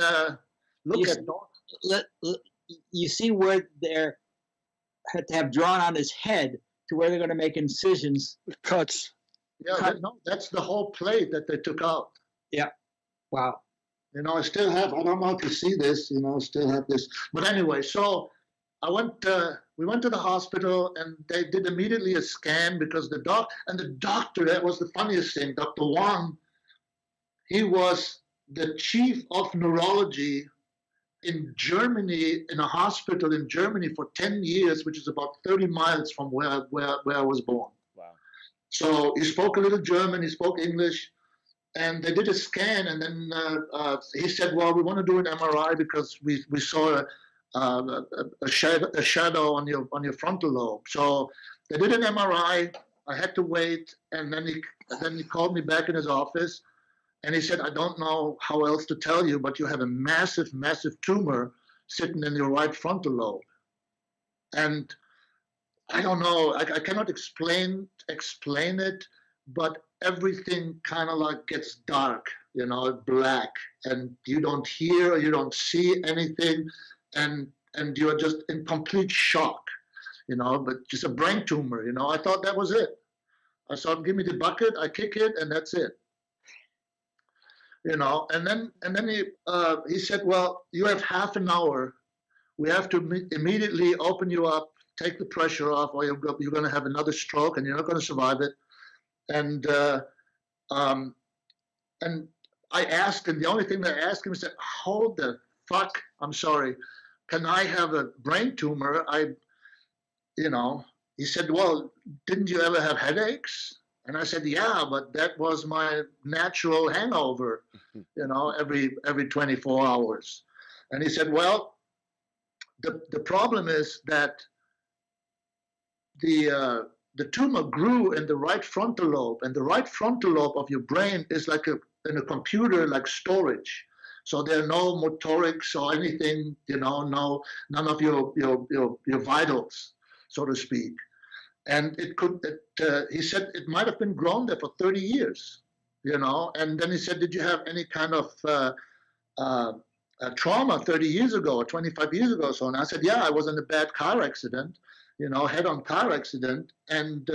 look You at you see where they're had to have drawn on his head to where they're going to make incisions. Cuts. yeah, that's the whole plate that they took out. Yeah. Wow. I still have. I don't know if you see this. I still have this. But anyway, so I went. We went to the hospital, and they did immediately a scan because the doctor. That was the funniest thing. Dr. Wang. He was the chief of neurology in Germany, in a hospital in Germany for 10 years, which is about 30 miles from where I was born. Wow. So he spoke a little German, he spoke English, and they did a scan, and then he said, well, we want to do an MRI because we saw a shadow on your frontal lobe. So they did an MRI. I had to wait, and then he called me back in his office, and he said, I don't know how else to tell you, but you have a massive, massive tumor sitting in your right frontal lobe. And I don't know, I cannot explain it, but everything kind of like gets dark, black, and you don't hear, you don't see anything, and you're just in complete shock, but just a brain tumor, I thought that was it. I thought, give me the bucket, I kick it, and that's it. And then he said, well, you have half an hour. We have to immediately open you up, take the pressure off, or you're going to have another stroke, and you're not going to survive it. And I asked him, the only thing that I asked him, I said, hold the fuck, I'm sorry, can I have a brain tumor? He said, well, didn't you ever have headaches? And I said, yeah, but that was my natural hangover, every 24 hours. And he said, well, the problem is that the tumor grew in the right frontal lobe, and the right frontal lobe of your brain is like in a computer, like storage. So there are no motorics or anything, none of your vitals, so to speak. And he said it might have been grown there for 30 years, And then he said, did you have any kind of trauma 30 years ago or 25 years ago? So, and I said, yeah, I was in a bad car accident, head-on car accident. And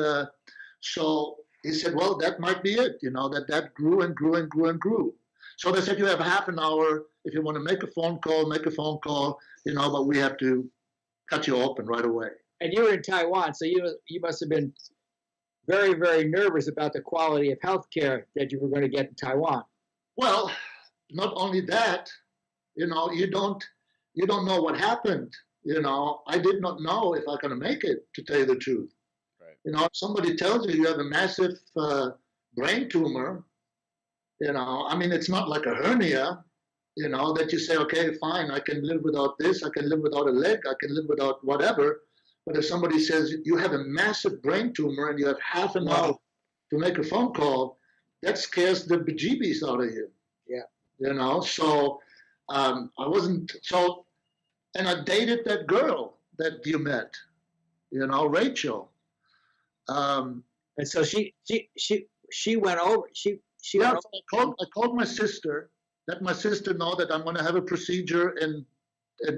so he said, well, that might be it, that grew and grew and grew and grew. So they said, you have half an hour. If you want to make a phone call, but we have to cut you open right away. And you were in Taiwan, so you must have been very, very nervous about the quality of healthcare that you were going to get in Taiwan. Well, not only that, you don't know what happened. I did not know if I'm going to make it, to tell you the truth. Right. If somebody tells you have a massive brain tumor, it's not like a hernia, that you say, okay, fine, I can live without this, I can live without a leg, I can live without whatever. But if somebody says you have a massive brain tumor and you have half an hour to make a phone call, that scares the bejeebies out of you. Yeah. So I wasn't, and I dated that girl that you met, Rachel. And so she went over, yeah, so I called my sister, let my sister know that I'm going to have a procedure in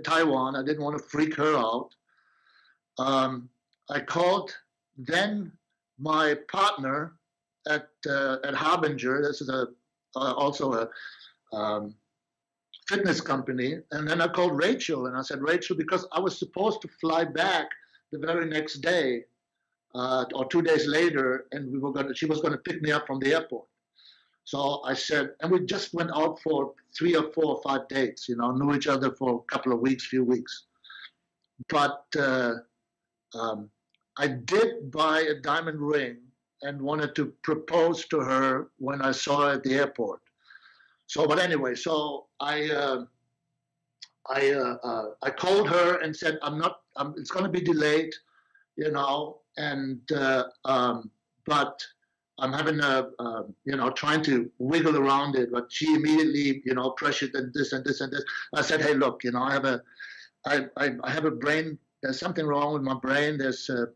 Taiwan. I didn't want to freak her out. I called then my partner at Harbinger. This is also a fitness company. And then I called Rachel, and I said, Rachel, because I was supposed to fly back the very next day or 2 days later, and she was going to pick me up from the airport. So I said, and we just went out for 3 or 4 or 5 dates, knew each other for a couple of weeks, few weeks. But I did buy a diamond ring and wanted to propose to her when I saw her at the airport. So, but anyway, so I called her and said, it's going to be delayed, and but I'm having trying to wiggle around it. But she immediately, pressured and this and this and this. I said, hey, look, I have a brain there's something wrong with my brain. There's a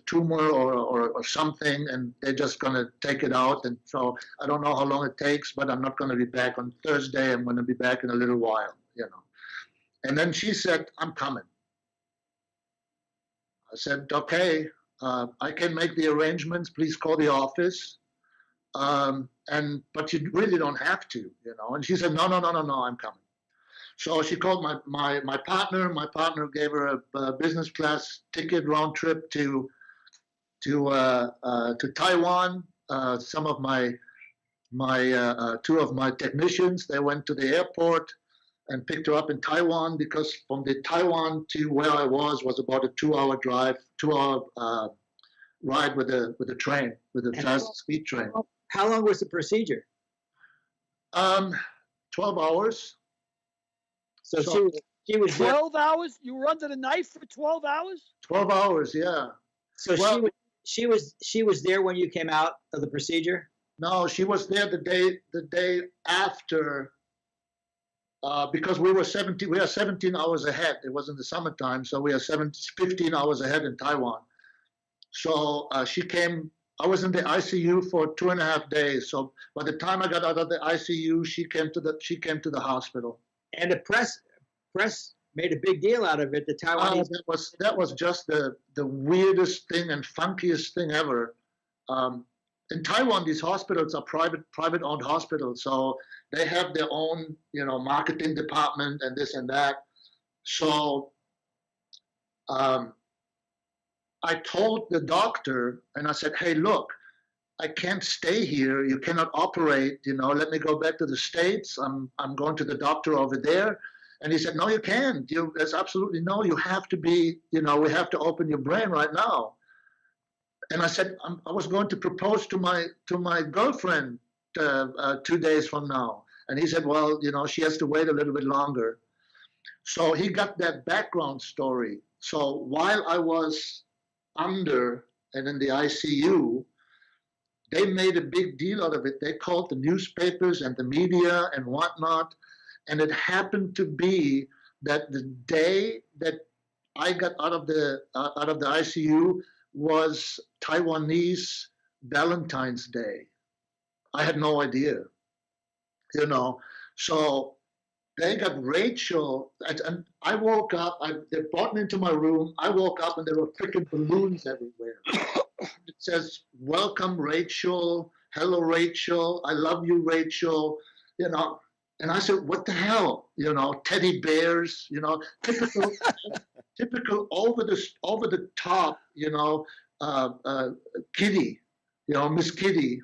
tumor or something, and they're just going to take it out. And so I don't know how long it takes, but I'm not going to be back on Thursday. I'm going to be back in a little while, you know. And then she said, I'm coming. I said, okay, I can make the arrangements. Please call the office. But you really don't have to, you know. And she said, no, I'm coming. So she called my partner. My partner gave her a business class ticket round trip to Taiwan. Some of my two of my technicians, they went to the airport and picked her up in Taiwan, because from the Taiwan to where I was about a 2-hour drive, 2-hour ride with a train, with a fast speed train. How long was the procedure? 12 hours. So she was 12 hours? You were under the knife for 12 hours? 12 hours, yeah. So well, she was there when you came out of the procedure? No, she was there the day after, because we are 17 hours ahead. It was in the summertime, so we are 15 hours ahead in Taiwan. So she came. I was in the ICU for 2.5 days. So by the time I got out of the ICU, she came to the hospital. And the press made a big deal out of it. The Taiwanese. That was just the weirdest thing and funkiest thing ever. In Taiwan, these hospitals are private-owned hospitals, so they have their own, you know, marketing department and this and that. So I told the doctor, and I said, hey, look, I can't stay here. You cannot operate. You know, let me go back to the States. I'm going to the doctor over there. And he said, no, you can't. There's absolutely no. You have to be. You know, we have to open your brain right now. And I said, I was going to propose to my girlfriend 2 days from now. And he said, well, you know, she has to wait a little bit longer. So he got that background story. So while I was under and in the ICU, they made a big deal out of it. They called the newspapers and the media and whatnot. And it happened to be that the day that I got out of the ICU was Taiwanese Valentine's Day. I had no idea, you know. So they got Rachel, and I woke up. They brought me into my room. I woke up, and there were freaking balloons everywhere. It says, "Welcome, Rachel. Hello, Rachel. I love you, Rachel." You know. And I said, what the hell? You know, teddy bears, you know, typical over the top, you know, Kitty, you know, Miss Kitty,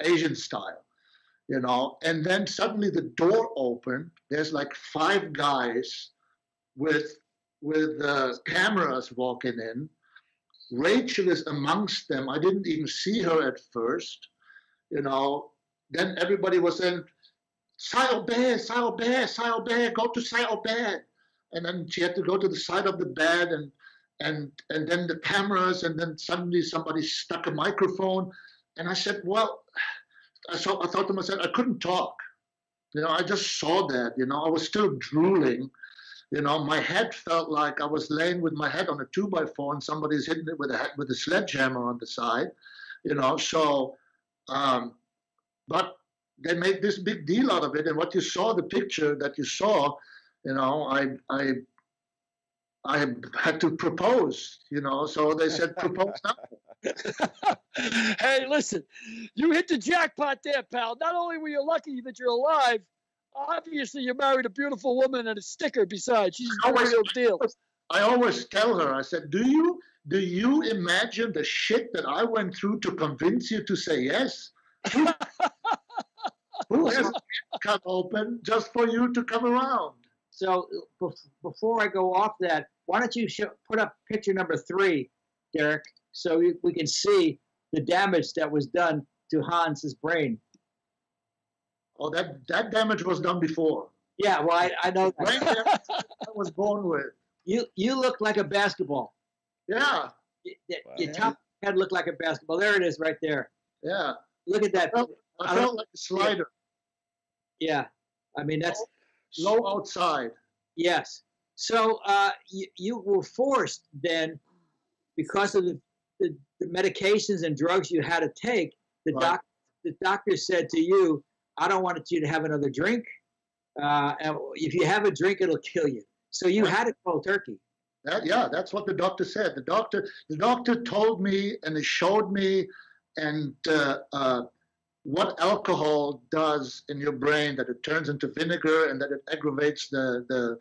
Asian style, you know. And then suddenly the door opened. There's like 5 guys with cameras walking in. Rachel is amongst them. I didn't even see her at first, you know. Then everybody was in. Sailbed, go to Sailbed. And then she had to go to the side of the bed and then the cameras, and then suddenly somebody stuck a microphone. And I said, well, I thought to myself, I couldn't talk. You know, I just saw that, you know, I was still drooling. You know, my head felt like I was laying with my head on a 2x4 and somebody's hitting it with a sledgehammer on the side, you know, so, but they made this big deal out of it, and what you saw, the picture that you saw, you know, I had to propose, you know, so they said propose now. Hey, listen, you hit the jackpot there, pal. Not only were you lucky that you're alive, obviously you married a beautiful woman and a sticker besides. She's the real deal. I always tell her, I said, do you imagine the shit that I went through to convince you to say yes? Who has cut open just for you to come around? So before I go off that, why don't you put up picture number 3, Derek, so we can see the damage that was done to Hans's brain. Oh, that damage was done before. Yeah, well, I know that. Brain damage I was born with. You look like a basketball. Yeah. Your top head looked like a basketball. There it is right there. Yeah. Look at that. I felt like a slider. Yeah. I mean, that's low outside. Yes. So you were forced then, because of the medications and drugs you had to take. Right. The doctor said to you, "I don't want you to have another drink. And if you have a drink, it'll kill you." So you had to cold turkey. Yeah, that's what the doctor said. The doctor told me and he showed me and what alcohol does in your brain, that it turns into vinegar and that it aggravates the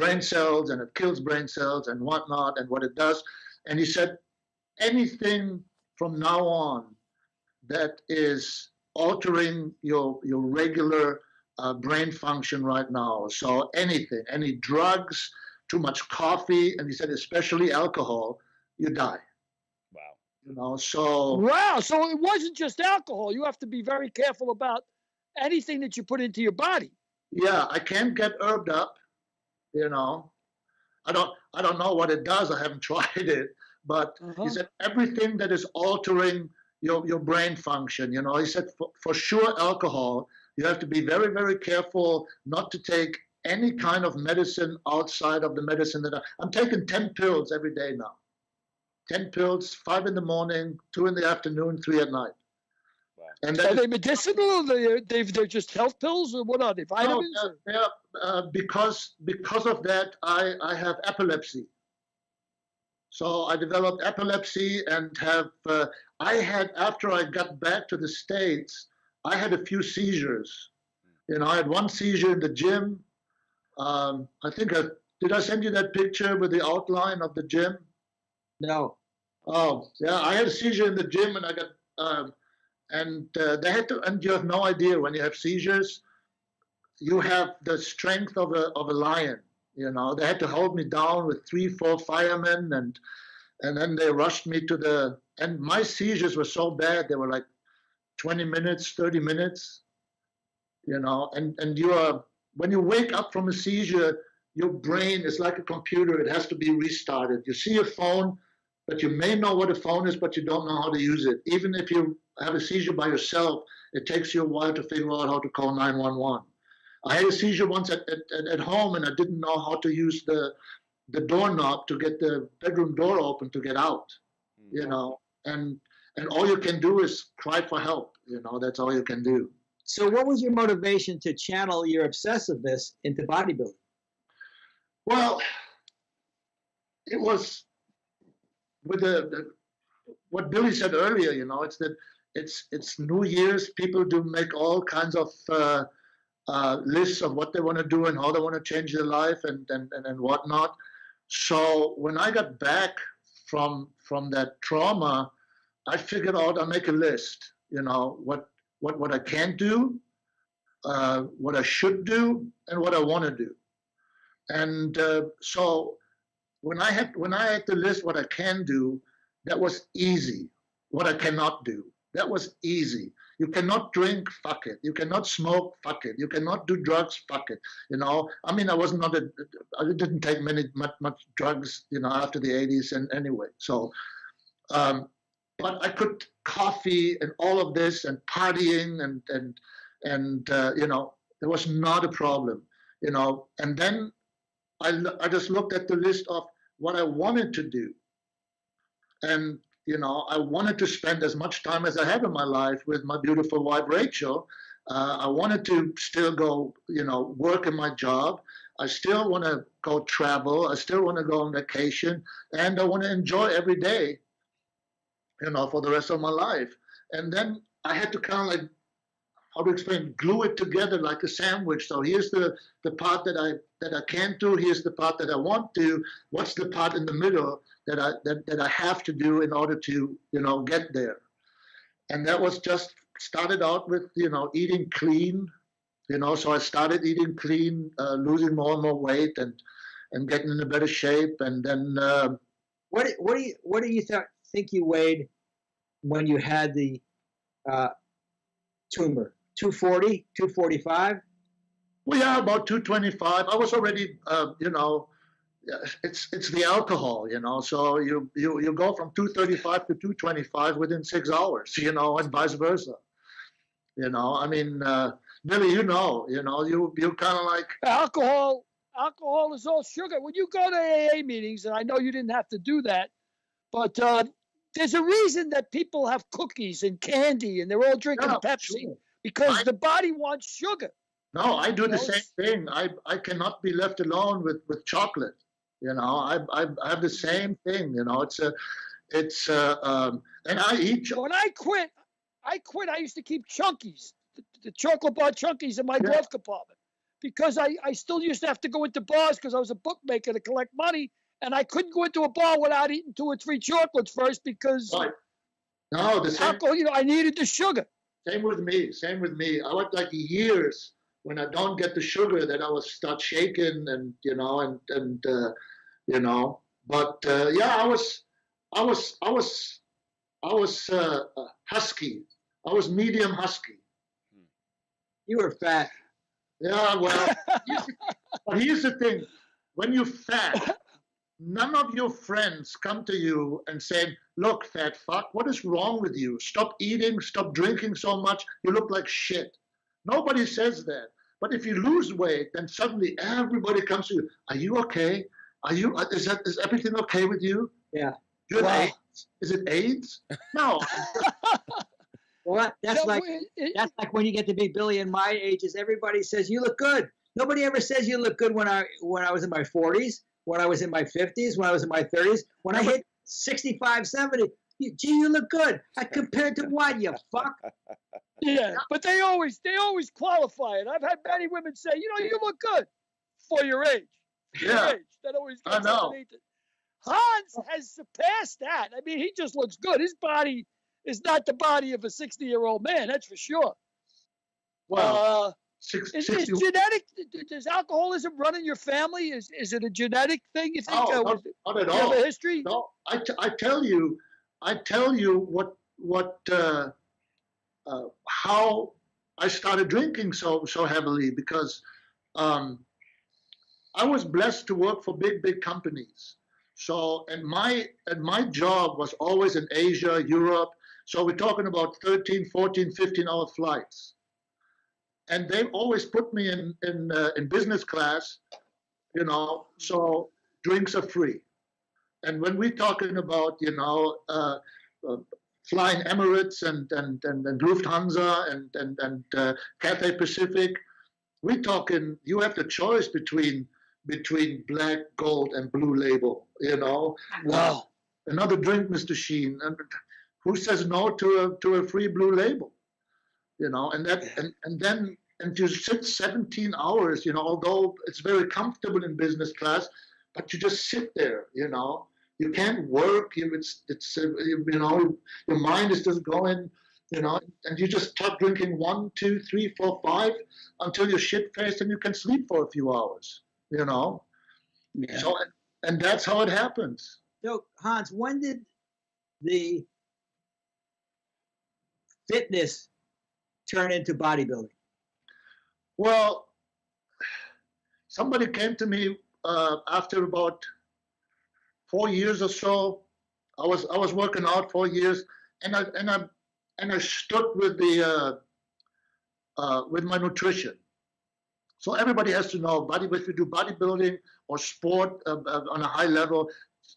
brain cells and it kills brain cells and whatnot and what it does. And he said, anything from now on that is altering your regular brain function right now. So anything, any drugs, too much coffee, and he said especially alcohol, you die. Wow. So Wow. So it wasn't just alcohol. You have to be very careful about anything that you put into your body. yeah, I can't get herbed up. I don't know what it does. I haven't tried it, but he said everything that is altering your brain function. He said for sure alcohol. You have to be very, very careful not to take any kind of medicine outside of the medicine that I'm taking 10 pills every day now. 10 pills, 5 in the morning, 2 in the afternoon, 3 at night. Wow. And Are they medicinal or they're just health pills, or what are they? Vitamins? Because of that, I have epilepsy. So I developed epilepsy and after I got back to the States, I had a few seizures. I had one seizure in the gym. I think did I send you that picture with the outline of the gym? No. Oh, yeah, I had a seizure in the gym and I got, they had to, and you have no idea when you have seizures, you have the strength of a lion. They had to hold me down with 3, 4 firemen and then they rushed me and my seizures were so bad, they were like 20 minutes, 30 minutes, and when you wake up from a seizure, your brain is like a computer. It has to be restarted. You see a phone, but you may know what a phone is, but you don't know how to use it. Even if you have a seizure by yourself, it takes you a while to figure out how to call 911. I had a seizure once at home, and I didn't know how to use the doorknob to get the bedroom door open to get out, and all you can do is cry for help. That's all you can do. So what was your motivation to channel your obsessiveness into bodybuilding? Well, it was with what Billy said earlier. It's that it's New Year's. People do make all kinds of lists of what they want to do and how they want to change their life and whatnot. So when I got back from that trauma, I figured out I'll make a list. What I can do, what I should do, and what I want to do. And so when I had the list what I can do, that was easy. What I cannot do, that was easy. You cannot drink, fuck it. You cannot smoke, fuck it. You cannot do drugs, fuck it. I mean, I didn't take much drugs, after the 80s and anyway. So, but I could coffee and all of this and partying and there was not a problem, and then I just looked at the list of what I wanted to do. And, I wanted to spend as much time as I have in my life with my beautiful wife, Rachel. I wanted to still go, work in my job. I still want to go travel. I still want to go on vacation. And I want to enjoy every day, for the rest of my life. And then I had to kind of how to explain, glue it together like a sandwich. So here's the part that I can't do. Here's the part that I want to. What's the part in the middle that I have to do in order to get there? And that was just started out with eating clean. So I started eating clean, losing more and more weight, and getting in a better shape. And then what do you think you weighed when you had the tumor? 240, 245? Well, yeah, about 225. I was already, it's the alcohol, So you go from 235 to 225 within 6 hours, and vice versa. I mean, Billy, you kind of like Alcohol alcohol is all sugar. When you go to AA meetings, and I know you didn't have to do that, but there's a reason that people have cookies and candy, and they're all drinking Yeah, Pepsi sure. because the body wants sugar. No, I do You the know, same thing. I cannot be left alone with chocolate. You know, I have the same thing. You know, and I eat. When I quit. I used to keep Chunkies, the chocolate bar Chunkies in my Yeah. glove compartment because I still used to have to go into bars because I was a bookmaker to collect money, and I couldn't go into a bar without eating 2 or 3 chocolates first because Right. No, the same. alcohol, I needed the sugar. Same with me. Same with me. I went like years when I don't get the sugar that I will start shaking and you know. But yeah, I was husky. I was medium husky. You were fat. Yeah, well, but here's the thing: when you're fat, none of your friends come to you and say, "Look, fat fuck, what is wrong with you? Stop eating, stop drinking so much. You look like shit." Nobody says that. But if you lose weight, then suddenly everybody comes to you. Are you okay? Is everything okay with you? Yeah. You have Wow. AIDS? Is it AIDS? No. Well, that's like when you get to be Billy and my ages. Everybody says you look good. Nobody ever says you look good when I was in my 40s, when I was in my 50s, when I was in my 30s. When I hit 65, 70, gee, you look good. Compared to what, you fuck? Yeah, but they always qualify it. I've had many women say, you look good for your age. Yeah. Your age. That always I gets know. underneath it. Hans has surpassed that. I mean, he just looks good. His body is not the body of a 60-year-old man, that's for sure. Well, is genetic? Does alcoholism run in your family? Is it a genetic thing? You think? No, not at do you all. have a history? No, I tell you how I started drinking so heavily because I was blessed to work for big companies. So and my job was always in Asia, Europe. So we're talking about 13, 14, 15-hour flights. And they always put me in business class, so drinks are free. And when we're talking about, flying Emirates and Lufthansa and Cathay Pacific, we're talking you have the choice between black, gold, and blue label. Wow. Another drink, Mr. Sheen. And who says no to a free blue label? And you sit 17 hours. Although it's very comfortable in business class, but you just sit there. You can't work. Your mind is just going. And you just start drinking 1, 2, 3, 4, 5 until you're shit faced and you can sleep for a few hours. Yeah. So, and that's how it happens. So, Hans, when did the fitness turn into bodybuilding? Well, somebody came to me after about 4 years or so. I was working out 4 years, and I stuck with with my nutrition. So everybody has to know if you do bodybuilding or sport on a high level,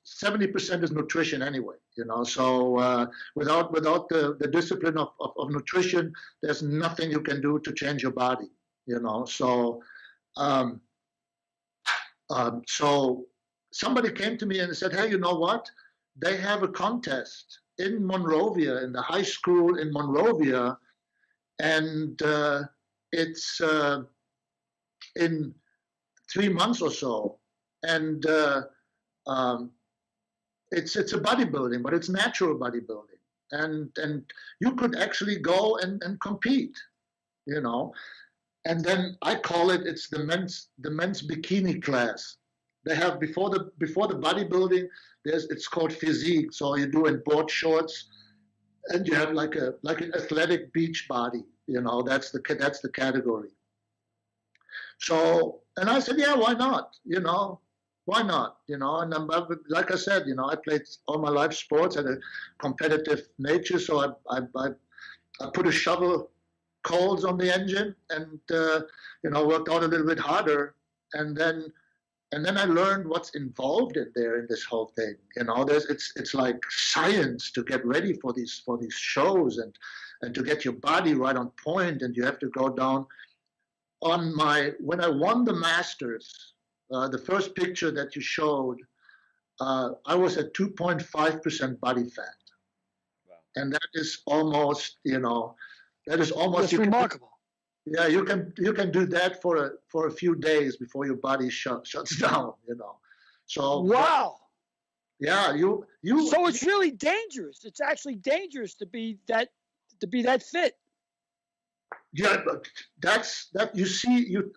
70% is nutrition anyway. So without the discipline of nutrition, there's nothing you can do to change your body. So so somebody came to me and said, hey, you know what? They have a contest in Monrovia, in the high school in Monrovia, and it's in 3 months or so. And it's a bodybuilding, but it's natural bodybuilding. And you could actually go and compete, And then I call it's the men's bikini class. They have before the bodybuilding, it's called physique. So you do in board shorts, and you have like an athletic beach body. That's the category. So, and I said, yeah, why not? Why not? And like I said, I played all my life sports, had a competitive nature. So I put a shovel coals on the engine and, worked out a little bit harder. And then and then I learned what's involved in there in this whole thing. You know, it's like science to get ready for these shows and to get your body right on point, and you have to go down. When I won the Masters, the first picture that you showed, I was at 2.5% body fat, Wow. and that is almost, That's remarkable. Yeah, you can do that for a few days before your body shuts down, you know. So Wow. yeah, you. So it's really dangerous. It's actually dangerous to be that fit. Yeah, but that's that. You see, you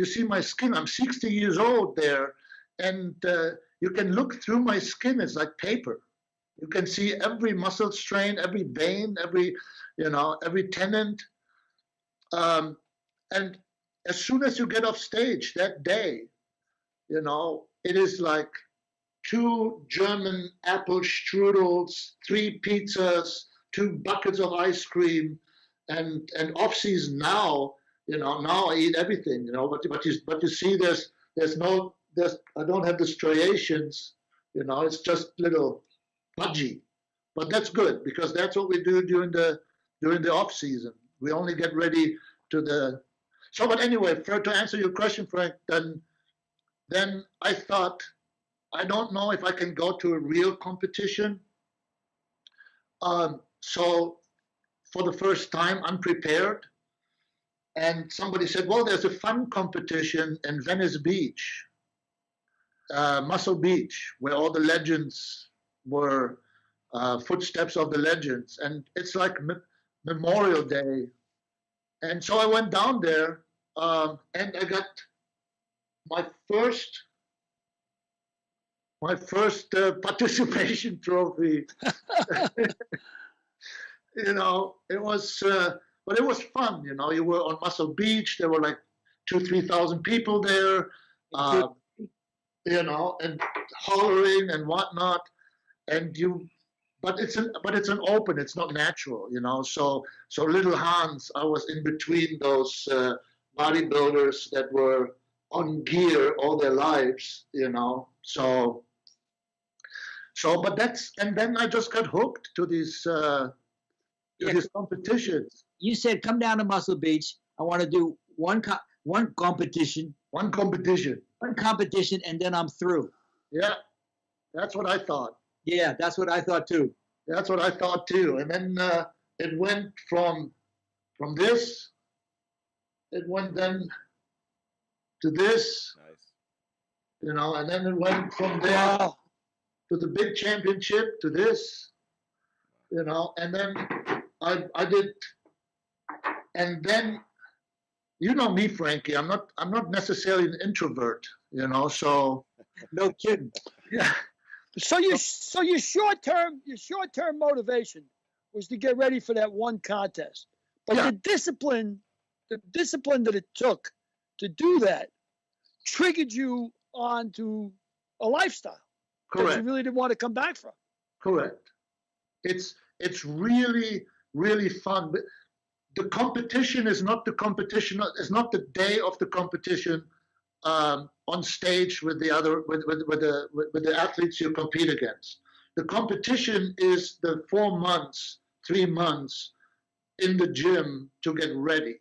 see my skin. I'm 60 years old there, and you can look through my skin. It's like paper. You can see every muscle strain, every vein, every tendon. And as soon as you get off stage that day, it is like 2 German apple strudels, 3 pizzas, 2 buckets of ice cream, and off season now, now I eat everything, but you see, I don't have the striations, it's just little pudgy, but that's good because that's what we do during the off season. We only get ready but anyway, to answer your question, Frank, then I thought, I don't know if I can go to a real competition. So for the first time, unprepared. And somebody said, well, there's a fun competition in Venice Beach, Muscle Beach, where all the legends were, footsteps of the legends. And it's like Memorial Day. And so I went down there, and I got my first participation trophy. It was, but it was fun. You were on Muscle Beach. There were like 2,000-3,000 people there, and hollering and whatnot. But it's an open. It's not natural. So little Hans, I was in between those bodybuilders that were on gear all their lives. And then I just got hooked to these competitions. You said, come down to Muscle Beach. I want to do one competition. One competition. One competition, and then I'm through. Yeah, that's what I thought. Yeah, that's what I thought too. That's what I thought too. And then it went from this, it went then to this. Nice. And then it went from there to the big championship to this, and then I did, and then, me, Frankie, I'm not necessarily an introvert, so. No kidding. Yeah. So your short term motivation was to get ready for that one contest, but the discipline that it took to do that triggered you onto a lifestyle Correct. that you really didn't want to come back from. Correct. It's really, really fun. But the competition is not the competition. It's not the day of the competition on stage with the athletes you compete against. The competition is the 3 months in the gym to get ready.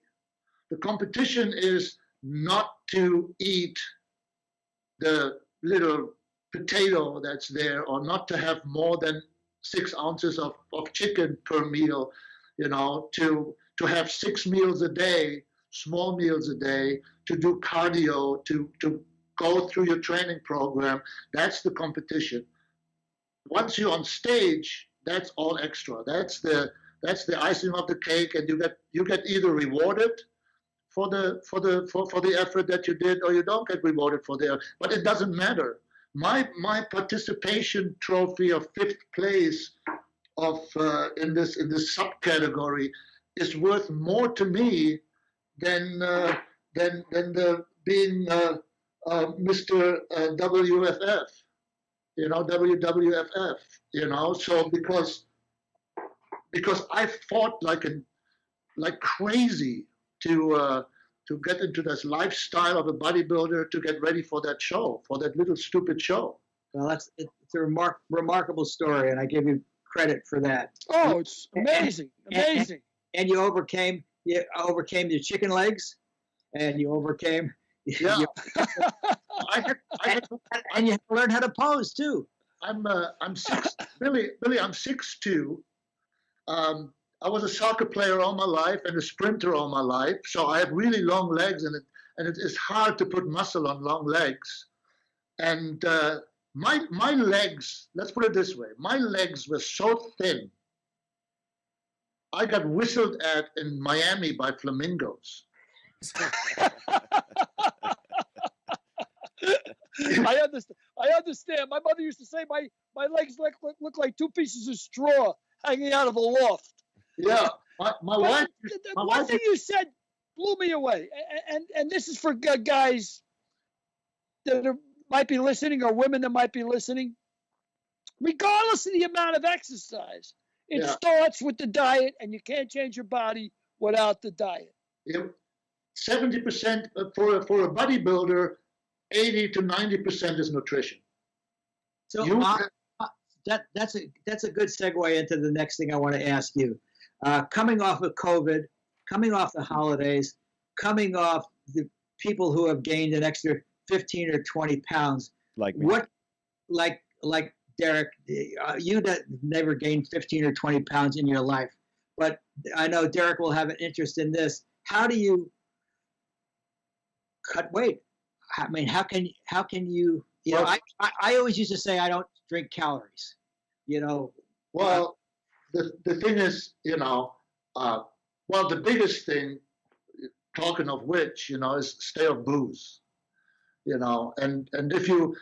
The competition is not to eat the little potato that's there, or not to have more than 6 ounces of chicken per meal, to have 6 meals a day, small meals a day, to do cardio, to go through your training program. That's the competition. Once you're on stage, that's all extra. That's the icing of the cake, and you get either rewarded for the effort that you did, or you don't get rewarded for the effort. But it doesn't matter. My participation trophy of 5th place in this subcategory is worth more to me than the being Mr. WFF, WWFF, So because I fought like crazy to to get into this lifestyle of a bodybuilder to get ready for that show, for that little stupid show. Well, it's a remarkable story, and I give you credit for that. Oh, it's amazing, amazing. And you overcame your chicken legs, and you overcame. Yeah. And you had to learn how to pose too. I'm six, Billy. I'm 6'2". I was a soccer player all my life and a sprinter all my life, so I have really long legs, and it is hard to put muscle on long legs. And my legs, let's put it this way, my legs were so thin. I got whistled at in Miami by flamingos. I understand. My mother used to say my legs look like two pieces of straw hanging out of a loft. Yeah, my wife. One thing you said blew me away, and this is for guys that might be listening or women that might be listening. Regardless of the amount of exercise, it starts with the diet, and you can't change your body without the diet. 70% for a bodybuilder, 80 to 90% is nutrition. So that's a good segue into the next thing I want to ask you. Coming off of COVID, coming off the holidays, coming off the people who have gained an extra 15 or 20 pounds. Like me. Like Derek, you that never gained 15 or 20 pounds in your life, but I know Derek will have an interest in this. How do you cut weight? I mean, how can you? I always used to say I don't drink calories. Well, the thing is, the biggest thing, talking of which, is stay off booze. And if you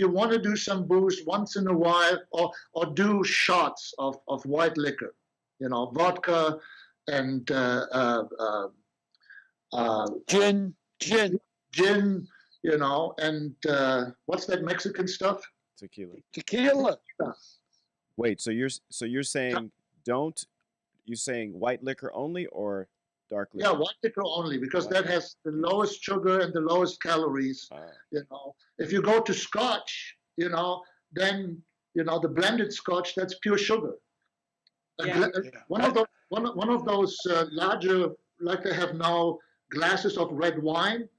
want to do some booze once in a while, or do shots of white liquor, vodka and gin, and what's that Mexican stuff? Tequila. Wait, so you're saying you saying white liquor only or dark liquor? Yeah, white liquor only, because that has the lowest sugar and the lowest calories. If you go to Scotch, then the blended Scotch, that's pure sugar. One of those larger, like they have now, glasses of red wine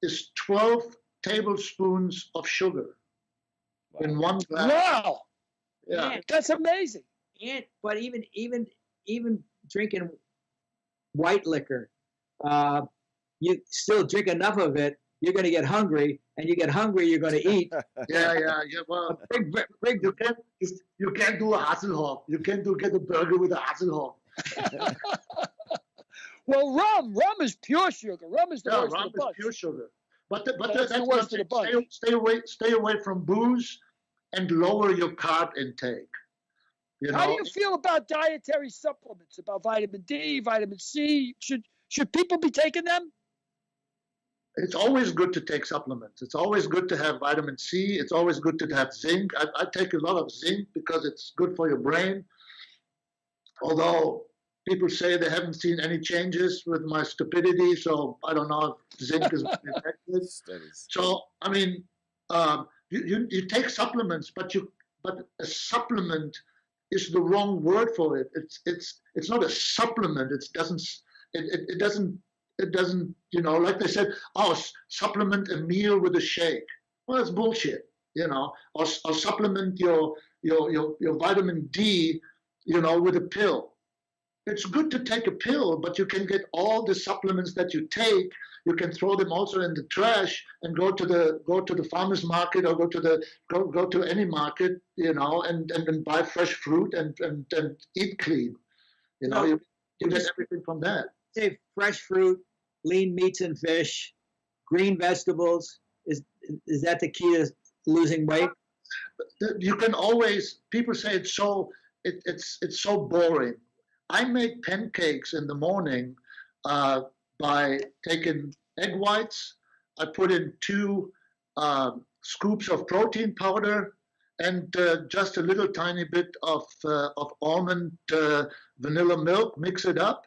is 12 tablespoons of sugar in one glass. Wow. Yeah, that's amazing. But even drinking white liquor, you still drink enough of it, you're going to get hungry, and you get hungry, you're going to eat. Yeah. Well, you can't do a Hasselhoff. You can't get a burger with a Hasselhoff. Well, rum is pure sugar. Rum is the worst rum of the bunch. Is pure sugar. But that's the worst of the bunch. Stay away from booze and lower your carb intake. How do you feel about dietary supplements, about vitamin D, vitamin C? Should people be taking them? It's always good to take supplements. It's always good to have vitamin C. It's always good to have zinc. I take a lot of zinc because it's good for your brain. Although people say they haven't seen any changes with my stupidity, so I don't know if zinc is effective. So, I mean, you take supplements, but a supplement is the wrong word for it. It's not a supplement. It doesn't, like they said, supplement a meal with a shake. Well, that's bullshit, or supplement your vitamin D, with a pill. It's good to take a pill, but you can get all the supplements that you take. You can throw them also in the trash and go to the farmer's market, or go to any market, and buy fresh fruit and eat clean. You get everything from that. Say fresh fruit, lean meats and fish, green vegetables. Is that the key to losing weight? You can always. People say it's so boring. I make pancakes in the morning by taking egg whites. I put in 2 scoops of protein powder and just a little tiny bit of almond vanilla milk. Mix it up,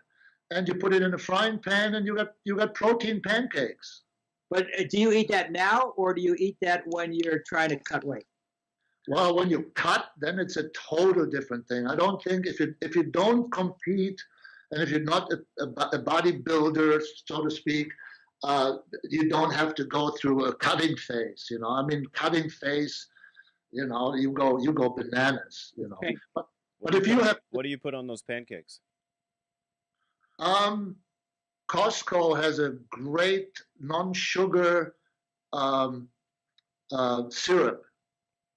and you put it in a frying pan, and you got protein pancakes. But do you eat that now, or do you eat that when you're trying to cut weight? Well, when you cut, then it's a total different thing. I don't think if you don't compete, and if you're not a bodybuilder, so to speak, you don't have to go through a cutting phase. You know, I mean, cutting phase, you know, you go bananas. You know, Okay. but if you have, what do you put on those pancakes? Costco has a great non-sugar syrup.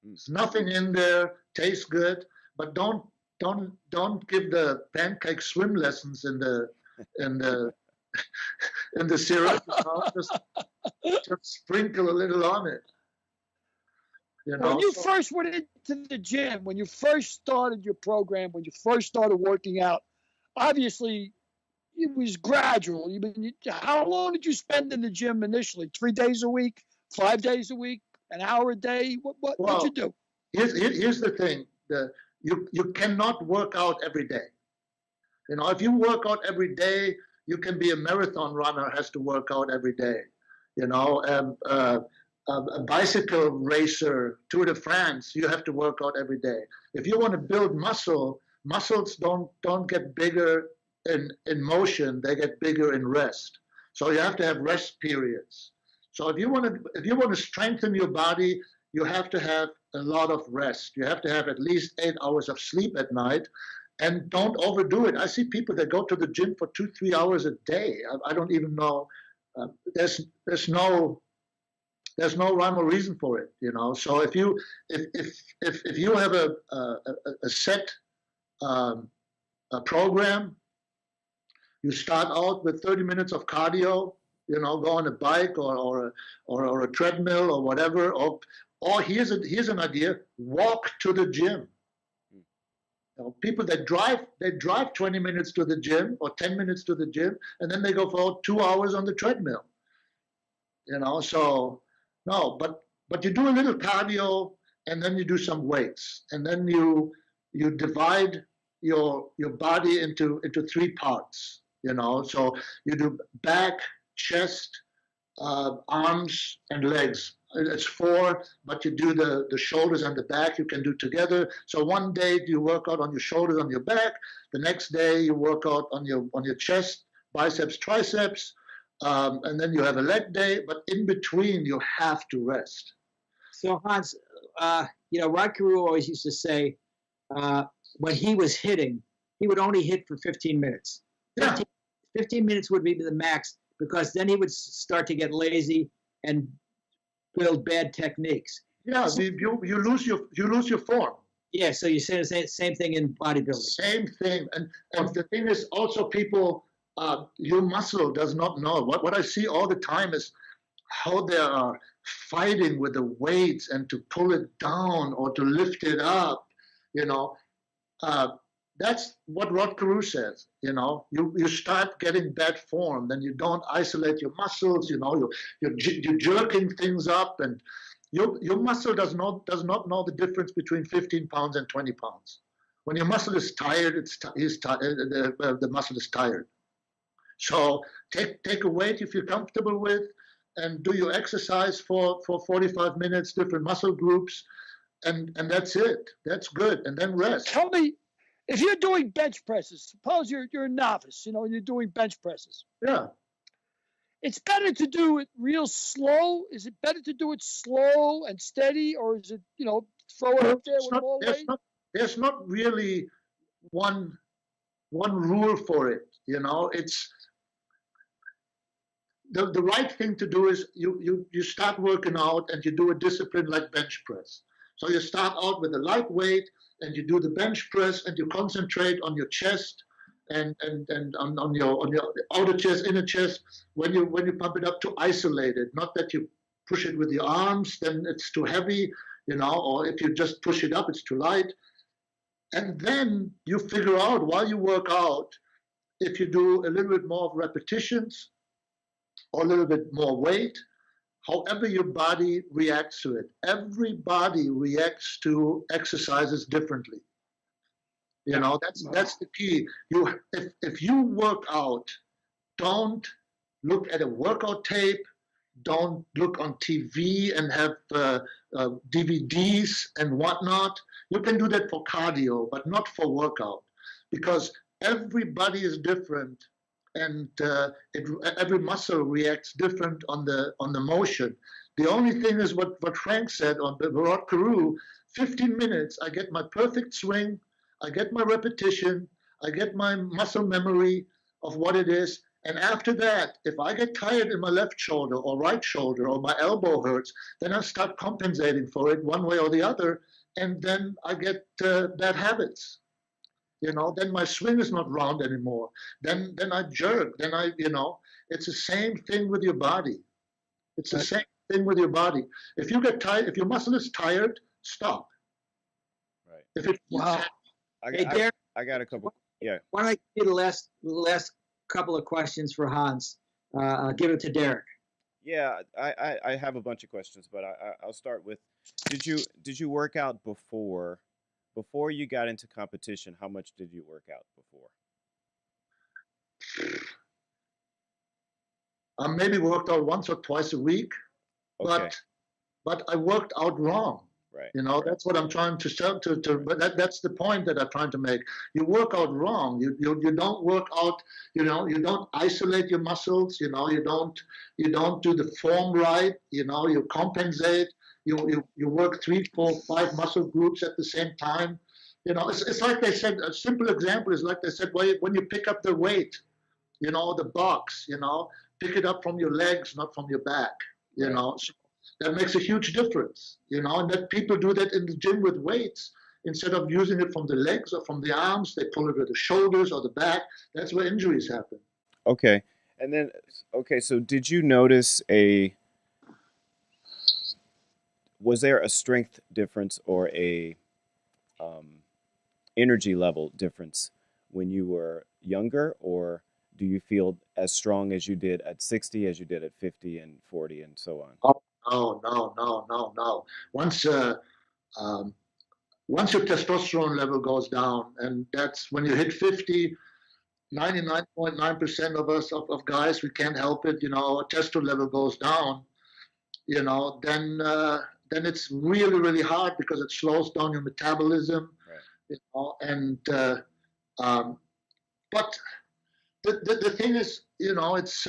There's nothing in there. Tastes good, but don't give the pancake swim lessons in the in the syrup. You know? Just sprinkle a little on it. You know? When you first went into the gym, when you first started your program, when you first started working out, obviously it was gradual. How long did you spend in the gym initially? 3 days a week, 5 days a week, an hour a day? What'd you do? Here's the thing: you cannot work out every day. You know, if you work out every day, you can be a marathon runner. Has to work out every day. You know, a bicycle racer, Tour de France, you have to work out every day. If you want to build muscles don't get bigger in motion; they get bigger in rest. So you have to have rest periods. So if you want to strengthen your body, you have to have a lot of rest. You have to have at least 8 hours of sleep at night, and don't overdo it. I see people that go to the gym for 2-3 hours a day. I don't even know. There's no rhyme or reason for it, you know. So if you have a set program, you start out with 30 minutes of cardio. You know, go on a bike or a treadmill or whatever. Or here's an idea: walk to the gym. You know, people that drive 20 minutes to the gym or 10 minutes to the gym, and then they go for 2 hours on the treadmill. You know, so no, but you do a little cardio, and then you do some weights, and then you divide your body into 3 parts. You know, so you do back, chest, arms, and legs. It's 4, but you do the shoulders and the back. You can do together. So one day you work out on your shoulders, on your back. The next day you work out on your chest, biceps, triceps, and then you have a leg day. But in between, you have to rest. So Hans, you know, Rod Carew always used to say when he was hitting, he would only hit for 15 minutes. 15 minutes would be the max, because then he would start to get lazy and build bad techniques. Yeah, you lose your form. Yeah, so you say the same thing in bodybuilding. Same thing, and the thing is also people, your muscle does not know. What I see all the time is how they are fighting with the weights and to pull it down or to lift it up. You know, that's what Rod Carew says. You know, you start getting bad form, then you don't isolate your muscles. You know, you're jerking things up, and your muscle does not know the difference between 15 pounds and 20 pounds. When your muscle is tired, the muscle is tired. So take a weight if you're comfortable with, and do your exercise for 45 minutes, different muscle groups, and that's it. That's good, and then rest. Tell me, if you're doing bench presses, suppose you're a novice, you know, and you're doing bench presses. Yeah. It's better to do it real slow. Is it better to do it slow and steady, or is it, you know, throw it up there with more weight? There's not really one rule for it. You know, it's the right thing to do is you start working out and you do a discipline like bench press. So you start out with a light weight and you do the bench press and you concentrate on your chest and on your outer chest, inner chest. When you pump it up, to isolate it, not that you push it with your arms, then it's too heavy, you know, or if you just push it up, it's too light. And then you figure out while you work out, if you do a little bit more of repetitions or a little bit more weight, however your body reacts to it. Every body reacts to exercises differently. You know, that's the key. If you work out, don't look at a workout tape. Don't look on TV and have DVDs and whatnot. You can do that for cardio, but not for workout, because everybody is different, and every muscle reacts different on the motion. The only thing is what Frank said on the Rod Carew. 15 minutes, I get my perfect swing, I get my repetition, I get my muscle memory of what it is. And after that, if I get tired in my left shoulder or right shoulder or my elbow hurts, then I start compensating for it one way or the other. And then I get bad habits. You know, then my swing is not round anymore. Then I jerk. Then it's the same thing with your body. It's the same thing with your body. If you get tired, if your muscle is tired, stop. Right. If it Wow. Hey, Darren, I got a couple. Yeah. why don't I give you the last couple of questions for Hans? I'll give it to Derek. Yeah, I have a bunch of questions, but I'll start with, did you work out before you got into competition? How much did you work out before? I maybe worked out once or twice a week, Okay. but I worked out wrong. Right. You know, that's what I'm trying to show but that's the point that I'm trying to make. You work out wrong. You don't work out, you don't isolate your muscles, you don't do the form right, you compensate, you work 3, 4, 5 muscle groups at the same time. It's like they said, a simple example is like they said, when you pick up the weight, the box, pick it up from your legs, not from your back, So that makes a huge difference, and that people do that in the gym with weights. Instead of using it from the legs or from the arms, they pull it with the shoulders or the back. That's where injuries happen. Okay. And then, so did you notice was there a strength difference or a energy level difference when you were younger, or do you feel as strong as you did at 60 as you did at 50 and 40 and so on? No. Once your testosterone level goes down, and that's when you hit 50, 99.9% of us, of guys, we can't help it. Our testosterone level goes down. Then it's really, really hard because it slows down your metabolism. Right. But the thing is, it's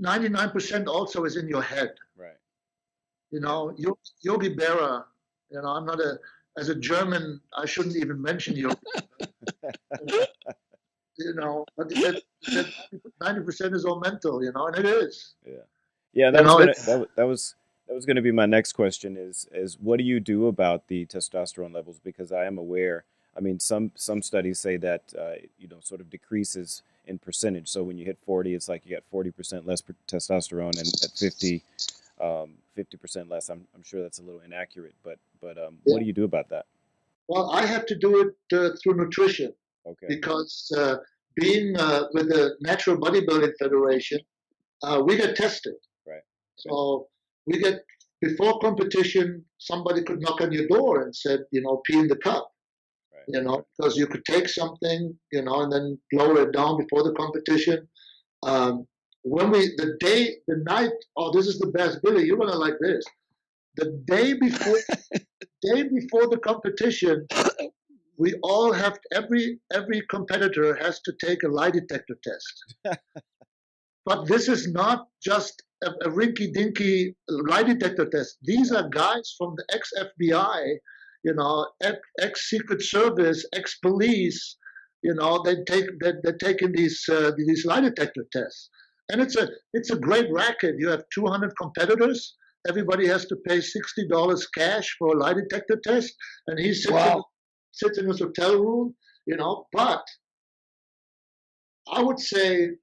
99% also is in your head. Right. Yogi Berra, I'm not as a German, I shouldn't even mention Yogi. But that 90% is all mental, and it is. Yeah, that was gonna be my next question is what do you do about the testosterone levels? Because I am aware, I mean, some studies say that sort of decreases in percentage. So when you hit 40, it's like you got 40% less testosterone, and at 50, 50% less. I'm sure that's a little inaccurate, but what do you do about that? Well, I have to do it through nutrition. Okay. Because being with the Natural Bodybuilding Federation, we get tested. Right. So we get, before competition, somebody could knock on your door and said, pee in the cup. Right. Because you could take something, and then lower it down before the competition. The night, oh, this is the best, Billy, you're gonna like this. The day before, the competition, we all have, every competitor has to take a lie detector test. But this is not just a rinky-dinky lie detector test. These are guys from the ex-FBI, ex-Secret Service, ex-police. They're taking these lie detector tests, and it's a great racket. You have 200 competitors. Everybody has to pay $60 cash for a lie detector test, and he sits in his hotel room. But I would say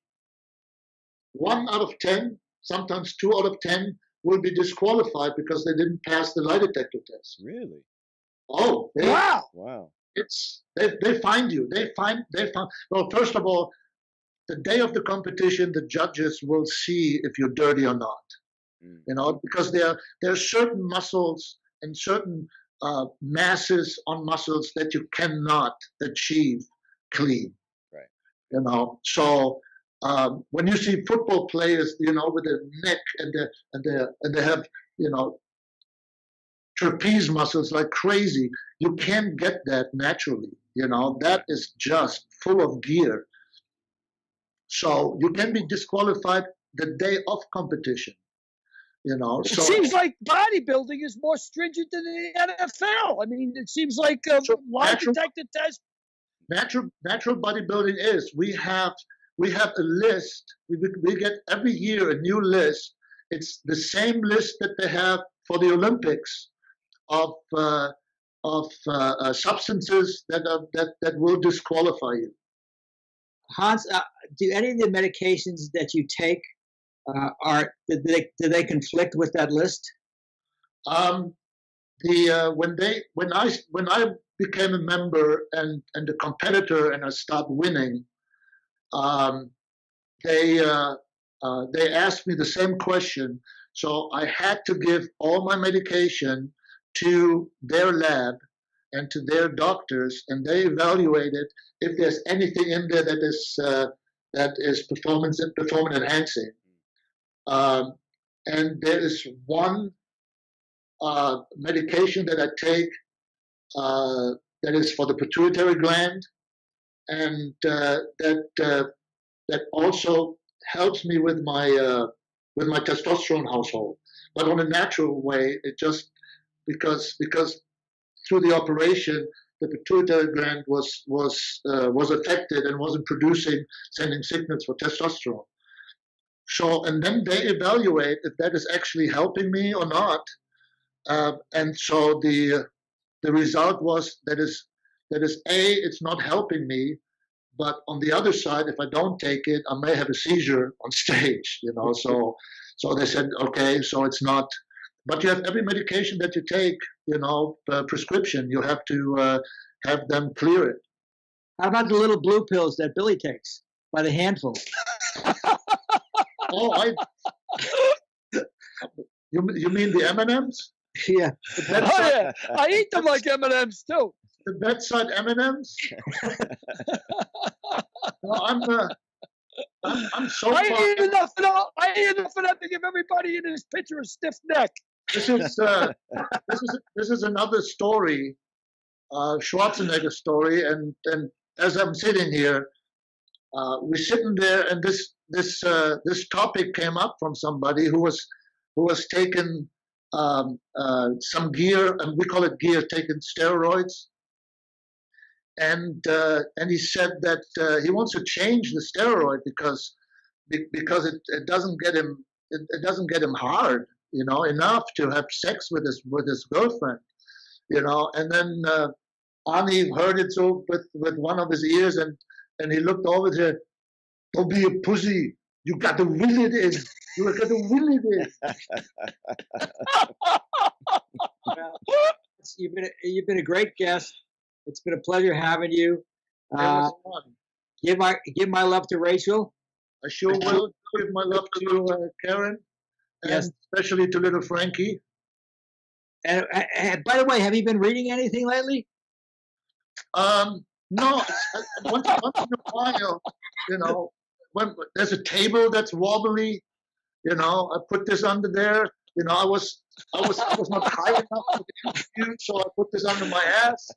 1 out of 10, sometimes 2 out of 10, will be disqualified because they didn't pass the lie detector test. Really? Oh, wow! They find you. They find. Well, first of all, the day of the competition, the judges will see if you're dirty or not. Because there are certain muscles and certain masses on muscles that you cannot achieve clean. Right. So when you see football players, with their neck and they have, trapeze muscles like crazy, you can't get that naturally. That is just full of gear. So you can be disqualified the day of competition. It So seems like bodybuilding is more stringent than the NFL. I mean, it seems like a lie detector test. Natural bodybuilding is we have a list. We get every year a new list. It's the same list that they have for the Olympics of substances that will disqualify you. Hans, do any of the medications that you take do they conflict with that list? When I became a member and a competitor and I stopped winning, they asked me the same question. So I had to give all my medication to their lab and to their doctors, and they evaluated if there's anything in there that is performance enhancing. And there is one medication that I take that is for the pituitary gland, and that also helps me with my testosterone household, but on a natural way. It just because through the operation the pituitary gland was affected and wasn't sending signals for testosterone. So, and then they evaluate if that is actually helping me or not. And so the result was that is it's not helping me, but on the other side, if I don't take it, I may have a seizure on stage. So they said, okay, so it's not. But you have every medication that you take, prescription. You have to have them clear it. How about the little blue pills that Billy takes by the handful? Oh, you mean the M&Ms? Yeah. Yeah, I eat them like M&Ms too. The bedside M&Ms. No, I'm so. I eat enough enough to give everybody in this picture a stiff neck. This is another story, Schwarzenegger story, and as I'm sitting here, we're sitting there, and this topic came up from somebody who was taking some gear, and we call it gear, taking steroids, and he said that he wants to change the steroid because it doesn't get him hard, enough to have sex with his girlfriend, and then Ani heard it so with one of his ears, and he looked over there. Don't be a pussy. You got to will it in. You got to will it in. Well, you've been a great guest. It's been a pleasure having you. Give my love to Rachel. I sure will give my love to Karen, and yes, especially to little Frankie. And by the way, have you been reading anything lately? No, once in a while, when there's a table that's wobbly, I put this under there. I was not high enough for the interview, so I put this under my ass.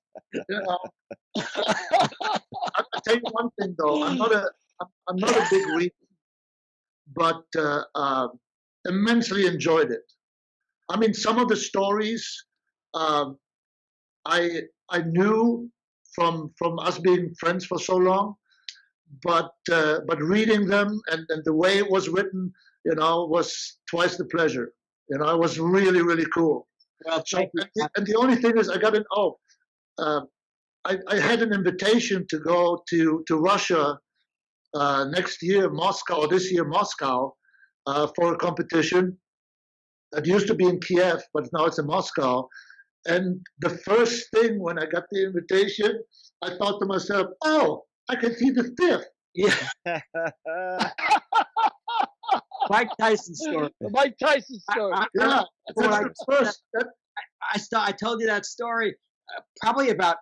I'll tell you one thing though, I'm not a big reader, but immensely enjoyed it. I mean, some of the stories I knew from us being friends for so long, but reading them and the way it was written, was twice the pleasure. It was really, really cool. Well, and the only thing is, I had an invitation to go to Russia next year, Moscow, or this year, Moscow, for a competition. It used to be in Kiev, but now it's in Moscow. And the first thing when I got the invitation, I thought to myself, oh, I can see the fifth. Yeah. Mike Tyson story. The Mike Tyson story. Yeah, that's the first. I told you that story probably about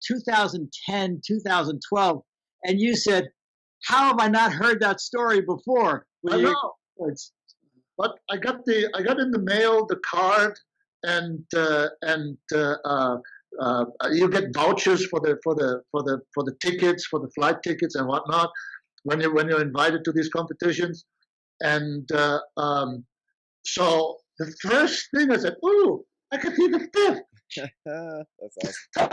2010, 2012, and you said, "How have I not heard that story before?" I know. But I got in the mail the card, and you get vouchers for the tickets, for the flight tickets and whatnot when you're invited to these competitions. And so the first thing I said, "Ooh, I could be the fifth." That's awesome.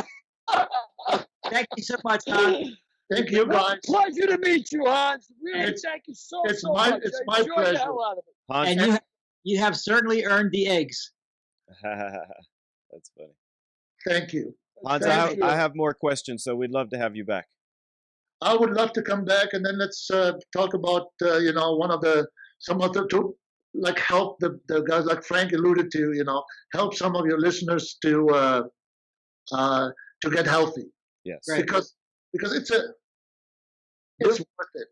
Thank you so much, Hans. Thank you, guys. Pleasure to meet you, Hans. Really, It's- thank you so it's so my- much. it's I my enjoyed pleasure. the hell out of it. Hans, And you have certainly earned the eggs. that's funny. Thank you. Hans, Thank I have more questions, so we'd love to have you back. I would love to come back, and then let's talk about some of the to like help the guys like Frank alluded to, help some of your listeners to get healthy, Yes. Right. because it's worth it.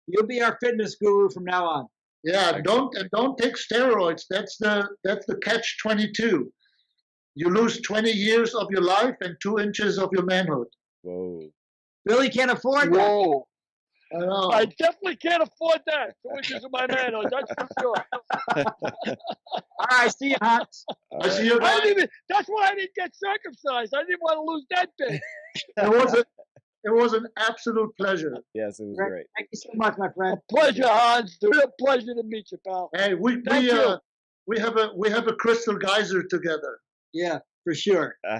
You'll be our fitness guru from now on. Yeah, don't take steroids. That's the catch-22. You lose 20 years of your life and 2 inches of your manhood. Whoa. Billy can't afford that. Whoa. I know. I definitely can't afford that. 2 inches of my manhood, that's for sure. All right, see you, Hans. All I see right. you I guys. didn't even, that's why I didn't get circumcised. I didn't want to lose that big. It was an absolute pleasure. Yes, it was Right. great. Thank you so much, my friend. Pleasure, Hans. Real pleasure to meet you, pal. Hey, we Thank you. have a crystal geyser together. Yeah, for sure. All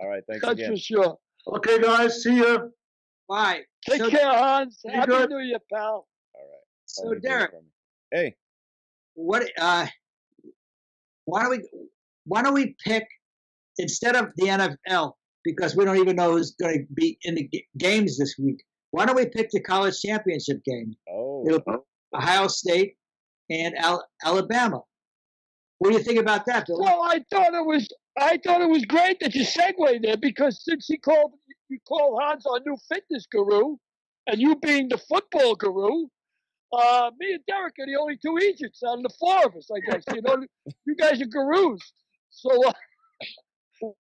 right. Thanks That's again. for sure. Okay, guys, see you. Bye. Take So- care, Hans. Be Happy good. New Year, pal. All right. So, Always hear Derek, from you. Hey. what? Why don't we pick instead of the NFL, because we don't even know who's going to be in the games this week? Why don't we pick the college championship game? Oh. It'll be Ohio State and Alabama. What do you think about that, Billy? Well, I thought it was great that you segued there, because since you called Hans our new fitness guru, and you being the football guru, me and Derek are the only two Egypts out of the four of us, I guess. You guys are gurus. So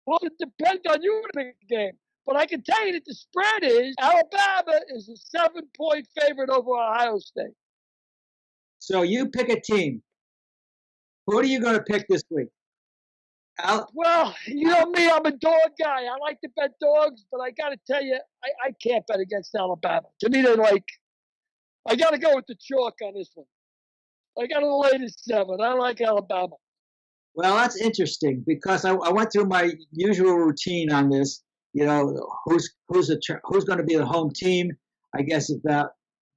well, it depends on you to pick the game. But I can tell you that the spread is Alabama is a 7-point favorite over Ohio State. So you pick a team. Who are you going to pick this week? Well, you know me, I'm a dog guy. I like to bet dogs, but I got to tell you, I can't bet against Alabama. To me, I got to go with the chalk on this one. I got to lay the 7. I like Alabama. Well, that's interesting because I went through my usual routine on this. Who's going to be the home team? I guess about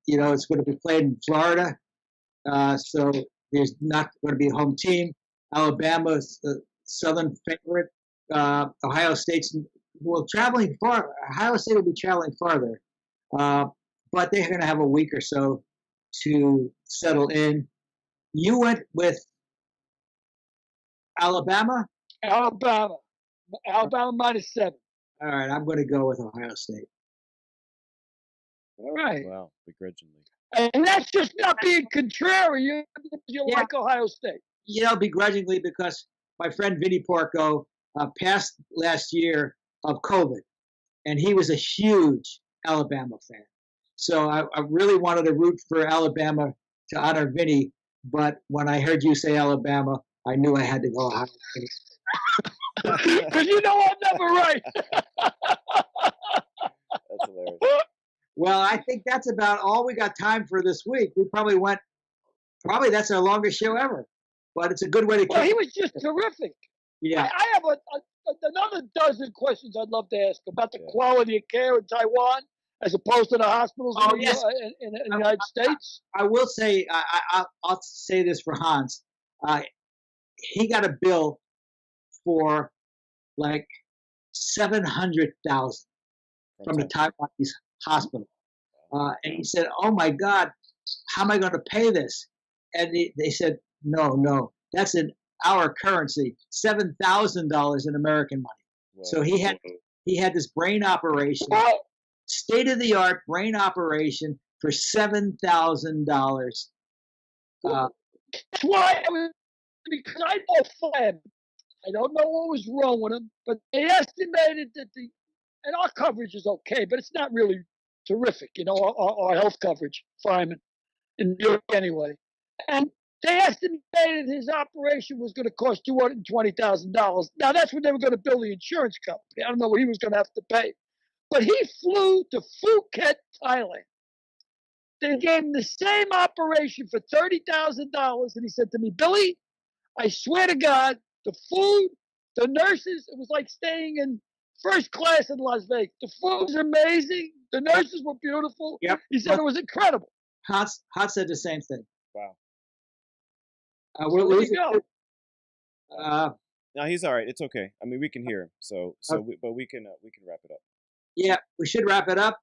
it's going to be played in Florida, so there's not going to be a home team. Alabama's the Southern favorite. Ohio State's traveling far. Ohio State will be traveling farther, but they're going to have a week or so to settle in. You went with Alabama? Alabama -7. All right, I'm going to go with Ohio State. All right. Wow. Begrudgingly. And that's just not being contrary. You Yeah. like Ohio State. Begrudgingly, because my friend Vinny Porco passed last year of COVID, and he was a huge Alabama fan. So I really wanted to root for Alabama to honor Vinny, but when I heard you say Alabama, I knew I had to go Ohio State. Because I'm never right. That's hilarious. Well, I think that's about all we got time for this week. We probably that's our longest show ever, but it's a good way to Well, keep. he was just terrific. Yeah. I have another dozen questions I'd love to ask about the Yeah. quality of care in Taiwan as opposed to the hospitals Oh, in, yes. in the United States. I will say, I'll say this for Hans. He got a bill for like $700,000 from the Taiwanese hospital, and he said, "Oh my God, how am I going to pay this?" And they said, "No, that's in our currency, $7,000 in American money." Whoa. So he had this brain operation, Well, state-of-the-art brain operation for $7,000. that's why because I know Flam. I don't know what was wrong with him, but they estimated that and our coverage is okay, but it's not really terrific, our health coverage, firemen in New York anyway. And they estimated his operation was going to cost $220,000. Now, that's what they were going to bill the insurance company. I don't know what he was going to have to pay. But he flew to Phuket, Thailand. They gave him the same operation for $30,000. And he said to me, Billy, I swear to God, the food, the nurses, it was like staying in first class in Las Vegas. The food was amazing. The nurses were beautiful. Yep. He said it was incredible. Hans said the same thing. Wow. We're losing. No, he's all right. It's okay. I mean, we can hear him. But we can wrap it up. Yeah, we should wrap it up.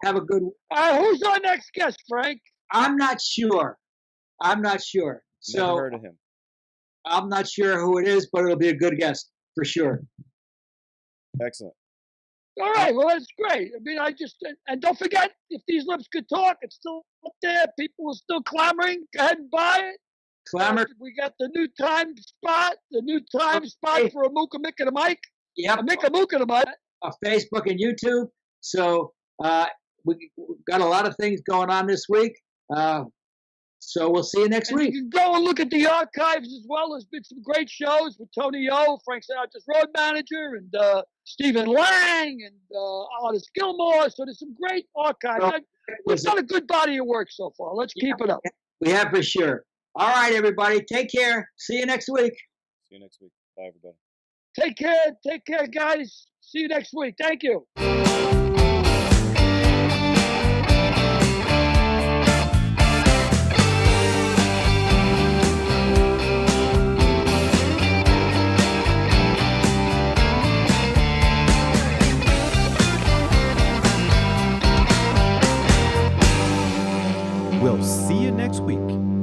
Have a good. Who's our next guest, Frank? I'm not sure. So Never heard of him. I'm not sure who it is, but it'll be a good guest for sure. Excellent. All right, well, that's great. I mean, and don't forget, if These Lips Could Talk, it's still up there. People are still clamoring. Go ahead and buy it. Clamor. We got the new time spot for a Mooka Mick and a Mike. Yep. A Mick a Mook and a Mike. Facebook and YouTube. So we got a lot of things going on this week. So we'll see you next week. You can go and look at the archives as well. There's been some great shows with Tony O, Frank Sinatra's road manager, and Stephen Lang, and Artist Gilmore. So there's some great archives. We've done a good body of work so far. Let's keep it up. We have for sure. All right, everybody. Take care. See you next week. See you next week. Bye, everybody. Take care. Take care, guys. See you next week. Thank you. We'll see you next week.